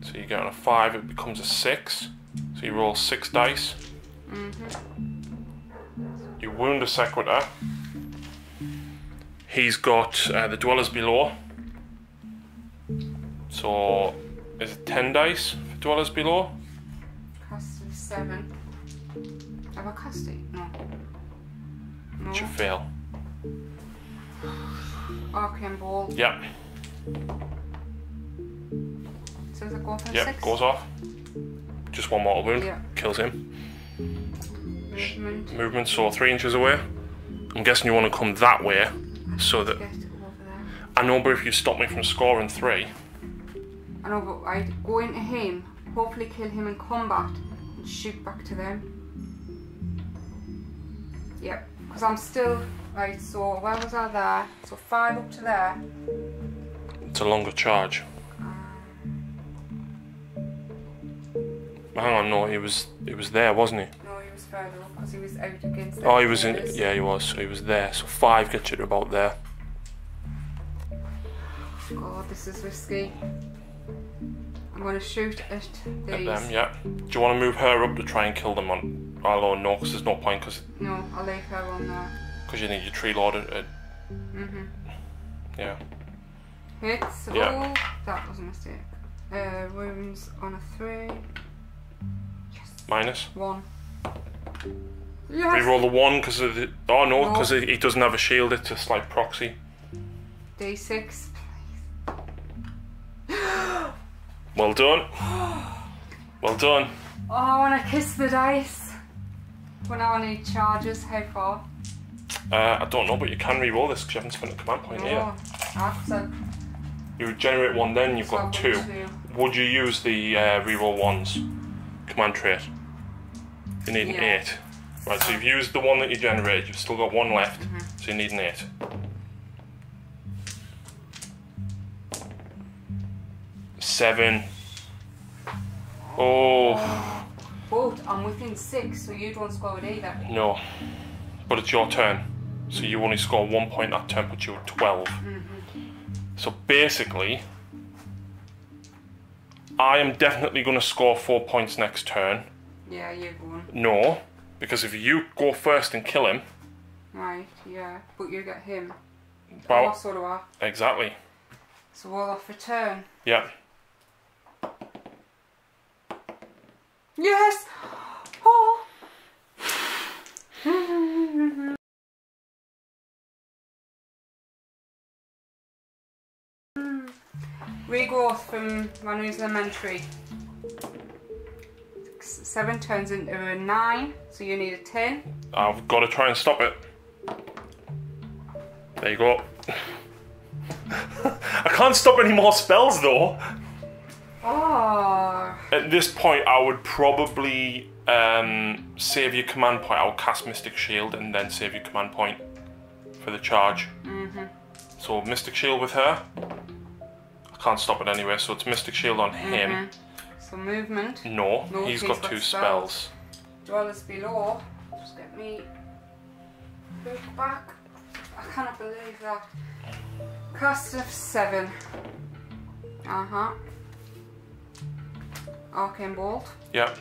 So you get on a 5, it becomes a 6. So you roll 6 dice. You wound a Sequitur. He's got the Dwellers Below. So is it 10 dice for Dwellers Below? Cast is 7. Have I cast it? No. No. It should fail. Arcane Ball. Yep. So is it going for 6? Yep, goes off. Just 1 mortal wound. Yeah. Kills him. Movement. Movement, so 3 inches away. I'm guessing you want to come that way, so that... Get over there. I know, but if you stop me from scoring 3... I know, but I'd go into him, hopefully kill him in combat, and shoot back to them. Yep, because I'm still... Right, so where was I there? So 5 up to there. It's a longer charge. Hang on, no, he was there, wasn't he? No, he was further up because he was out against the Oh, he was in... Yeah, he was. So he was there. So 5 gets you to about there. God, this is risky. I'm going to shoot at these. At them, yeah. Do you want to move her up to try and kill them on... Oh, no, because there's no point, because... No, I'll leave her on there. Because you need your tree lord at... Yeah. Hits. Yeah. Oh, that was a mistake. Wounds on a 3. Minus? 1. Yes! Reroll the 1 because of the... Oh no, because he doesn't have a shield, it's a slight proxy. D6, please. Well done. Well done. Oh, I want to kiss the dice. When I need charges, how far? I don't know, but you can reroll this because you haven't spent a command point here. So You generate 1 then, you've got 2. Would you use the reroll 1's command trait? You need an 8. Right, so you've used the 1 that you generated, you've still got 1 left, so you need an 8. Seven. Oh. But I'm within 6, so you don't score it either. No. But it's your turn. So you only score 1 point that turn, puts you at 12. So basically, I am definitely going to score 4 points next turn. Yeah, you're going. No, because if you go first and kill him... Right, yeah, but you get him. Well, so do I. Exactly. So we'll off a turn. Yeah. Yes! Oh! Regrowth from when he was elementary. 7 turns into a 9, so you need a 10. I've got to try and stop it. There you go. I can't stop any more spells though. Oh. At this point, I would probably save your command point. I'll cast Mystic Shield and then save your command point for the charge. So Mystic Shield with her. I can't stop it anyway, so it's Mystic Shield on him. So movement. No, he's got 2 spells. Dwellers below. Just get me back. I cannot believe that. Cast of 7. Arcane Bolt. Yep.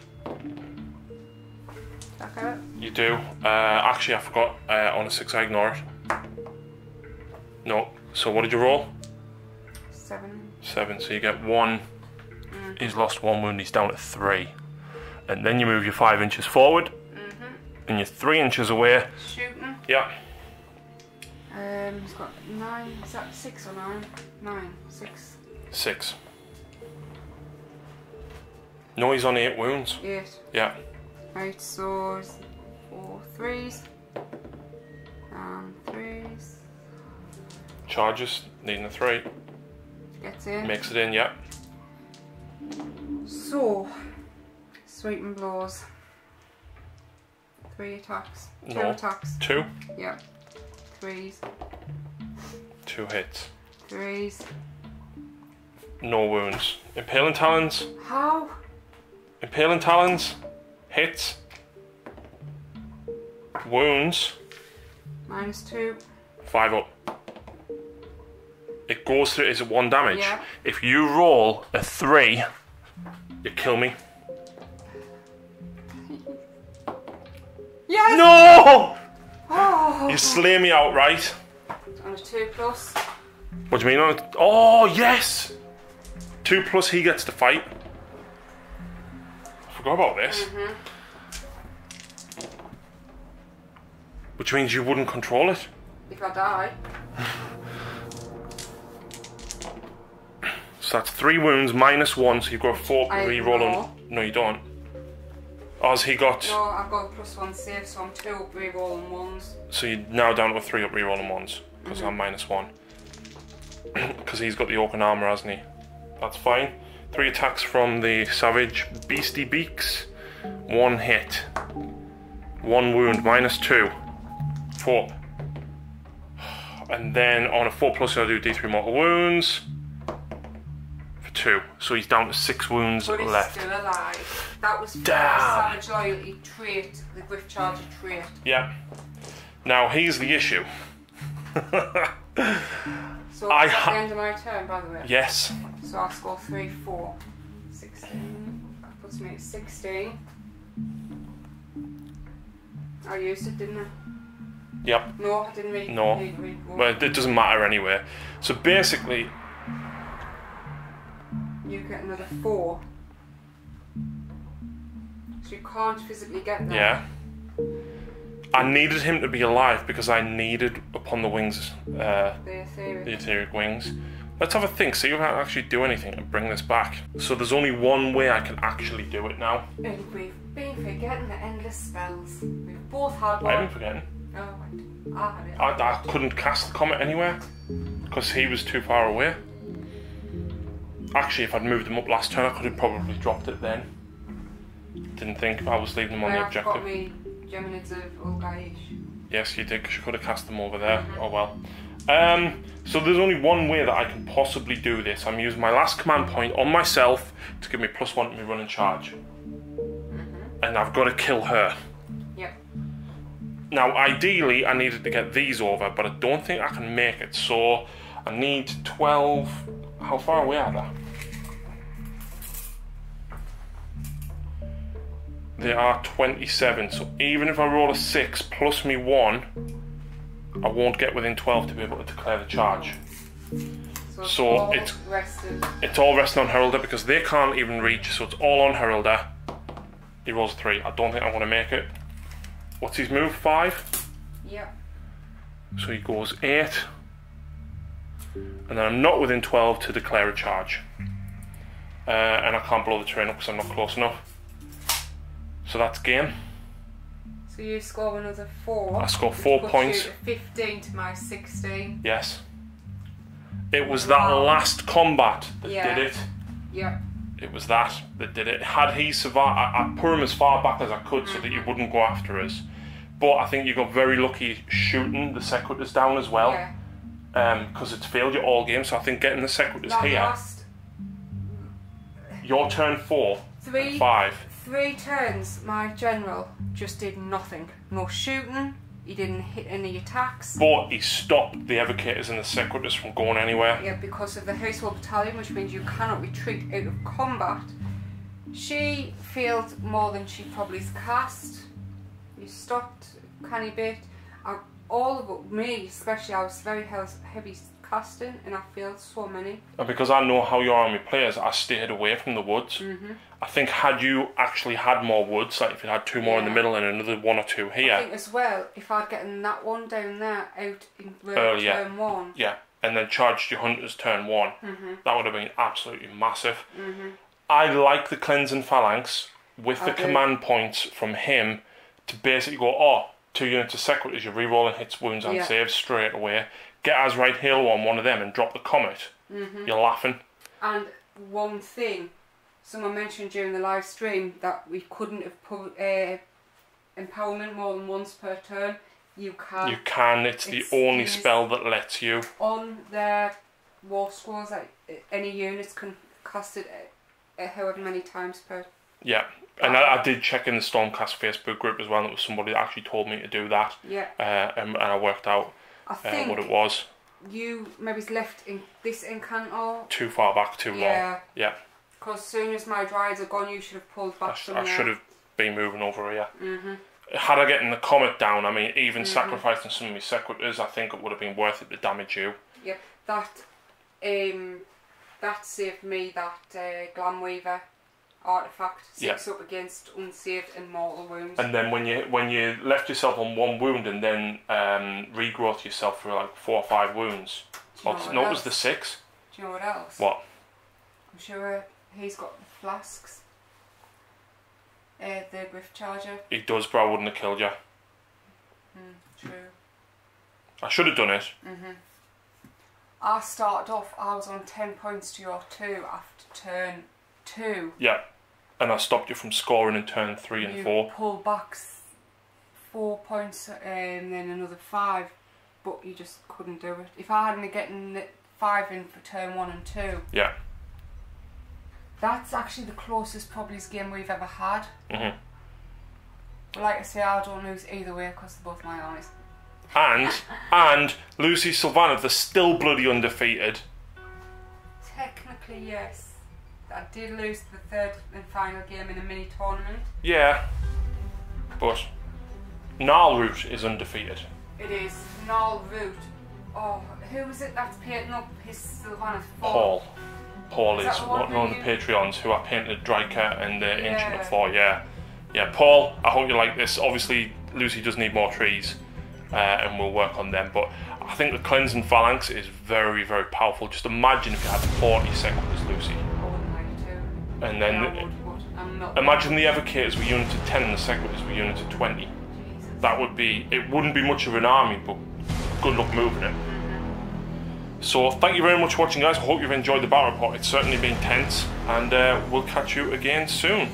Back at it. You do. Actually, I forgot. On a 6, I ignore it. No. So what did you roll? 7. 7. So you get 1. He's lost 1 wound. He's down at 3. And then you move your 5 inches forward. And you're 3 inches away. Shooting. Yeah. He's got 9. Is that 6 or 9? 9. 6. 6. No, he's on 8 wounds. 8. Yeah. Right, so 4 3s. And 3s. Charges, needing a 3. Gets in. Makes it in, yeah. So, sweeping blows. 3 attacks. 2 attacks. 2? Yep. 3s. 2 hits. 3s. No wounds. Impaling Talons. How? Impaling Talons. Hits. Wounds. -2. 5 up. It goes through, is it 1 damage? Yeah. If you roll a 3, you kill me. Yes! No! Oh. You slay me outright. On a 2+. What do you mean? Oh, yes! 2+ he gets to fight. I forgot about this. Which means you wouldn't control it. If I die. So that's 3 wounds -1, so you've got 4 I re-roll on. ignore. No, you don't. Or has he got... No, I've got a +1 save, so I'm 2 up re-rolling 1s. So you're now down to a 3 up re-rolling 1s, because I'm -1. Because he's got the Orc and Armour, hasn't he? That's fine. 3 attacks from the Savage Beastie Beaks. 1 hit. 1 wound, -2. 4. And then on a 4+, I'll do D3 mortal wounds. For 2. So he's down to 6 wounds but left. He's still alive. That was for the Savage Loyalty trait, the Griff Charger trait. Yeah. Now here's the issue. So it's at the end of my turn, by the way. Yes. So I score 3, 4, 16. That puts me at 16. I used it, didn't I? Yep. No, I didn't read. No. Well, it doesn't matter anyway. So basically, you get another 4. So you can't physically get that. yeah. I needed him to be alive because I needed Upon the Wings, The the etheric wings. Let's have a think, see if I can actually do anything to bring this back. So there's only one way I can actually do it now. And we've been forgetting the endless spells. We've both had one. I've been forgetting. Oh, right. I had it. I couldn't cast the comet anywhere because he was too far away. Actually, if I'd moved him up last turn, I could have probably dropped it then. Didn't think I was leaving him on the objective. Got me Geminids of Ulgaish. Yes, you did, because you could have cast them over there. Oh well. So there's only one way that I can possibly do this. I'm using my last command point on myself to give me +1 to my running charge. And I've got to kill her. Yep. Now, ideally, I needed to get these over, but I don't think I can make it. So I need 12... How far away are they? They are 27, so even if I roll a 6 plus me 1, I won't get within 12 to be able to declare the charge. So it's all resting on Heraldor because they can't even reach, so it's all on Heraldor. He rolls a 3. I don't think I'm going to make it. What's his move? 5? Yep. So he goes 8. And then I'm not within 12 to declare a charge. And I can't blow the terrain up because I'm not close enough. So that's game. So you score another 4. I score 4 points. You 15 to my 16. Yes. It was that last combat that did it. Yep. It was that did it. Had he survived, I put him as far back as I could so that he wouldn't go after us. But I think you got very lucky shooting the Sequitors down as well. Yeah. Because it's failed you all game, so I think getting the Sequitors here. Your turn 4 and 5. 3 turns, my general just did nothing. No shooting, he didn't hit any attacks. But he stopped the Evocators and the Sequitors from going anywhere. Yeah, because of the Household Battalion, which means you cannot retreat out of combat. She failed more than she probably cast. You stopped canny bit. All of it, me especially, I was very heavy casting and I failed so many. And because I know how your army plays, I stayed away from the woods. I think had you actually had more woods, like if you had 2 more in the middle and another 1 or 2 here. I think as well, if I'd gotten that one down there out in turn 1. Yeah, and then charged your hunters turn 1, that would have been absolutely massive. I like the cleansing phalanx with the command points from him to basically go, 2 units of Sequitors, you're re-rolling hits, wounds and saves straight away. Get Azraite Halo on one of them and drop the comet. You're laughing. And one thing, someone mentioned during the live stream that we couldn't have put empowerment more than once per turn. You can. You can. It's the only spell that lets you. On their war scrolls, like any units can cast it however many times per. Yeah. And I did check in the Stormcast Facebook group as well, and it was somebody that actually told me to do that. Yeah. And I worked out what it was. You maybe left in this Incanto. Too far back, too long. Yeah. Because as soon as my Dryads are gone, you should have pulled back from there. I should have been moving over here. Had I gotten the comet down, I mean, even sacrificing some of my Sequitors, I think it would have been worth it to damage you. Yep. That saved me, that Glamweaver artifact, 6 up against unsaved and mortal wounds. And then when you left yourself on 1 wound and then regrowth yourself for like 4 or 5 wounds. It was the 6. Do you know what else? What? I'm sure he's got the flasks. The Griff Charger. It does, but I wouldn't have killed you. True. I should have done it. I started off, I was on 10 points to your 2 after turn 2. Yeah. And I stopped you from scoring in turn 3 and 4. You pulled back 4 points and then another 5, but you just couldn't do it. If I hadn't gotten 5 in for turn 1 and 2. Yeah. That's actually the closest probably game we've ever had. Mm-hmm. But like I say, I don't lose either way because they're both my armies. And Lucy Sylvaneth are still bloody undefeated. Technically, yes. I did lose the third and final game in a mini tournament. Yeah. But Gnarlroot is undefeated. It is. Gnarlroot. Oh, who was it that's painting up his Sylvaneth? Paul is that one of the Patreons who I painted Dryker and the Ancient of Thor, yeah. Yeah, Paul, I hope you like this. Obviously, Lucy does need more trees, and we'll work on them, but I think the Cleansing Phalanx is very, very powerful. Just imagine if you had 40 Sequitors, Lucy. I wouldn't like to. And then, yeah, I'm not imagine the Evocators were unit of 10 and the Sequitors were unit of 20. Jesus. That would be, it wouldn't be much of an army, but good luck moving it. So thank you very much for watching, guys. I hope you've enjoyed the battle report. It's certainly been tense, and we'll catch you again soon.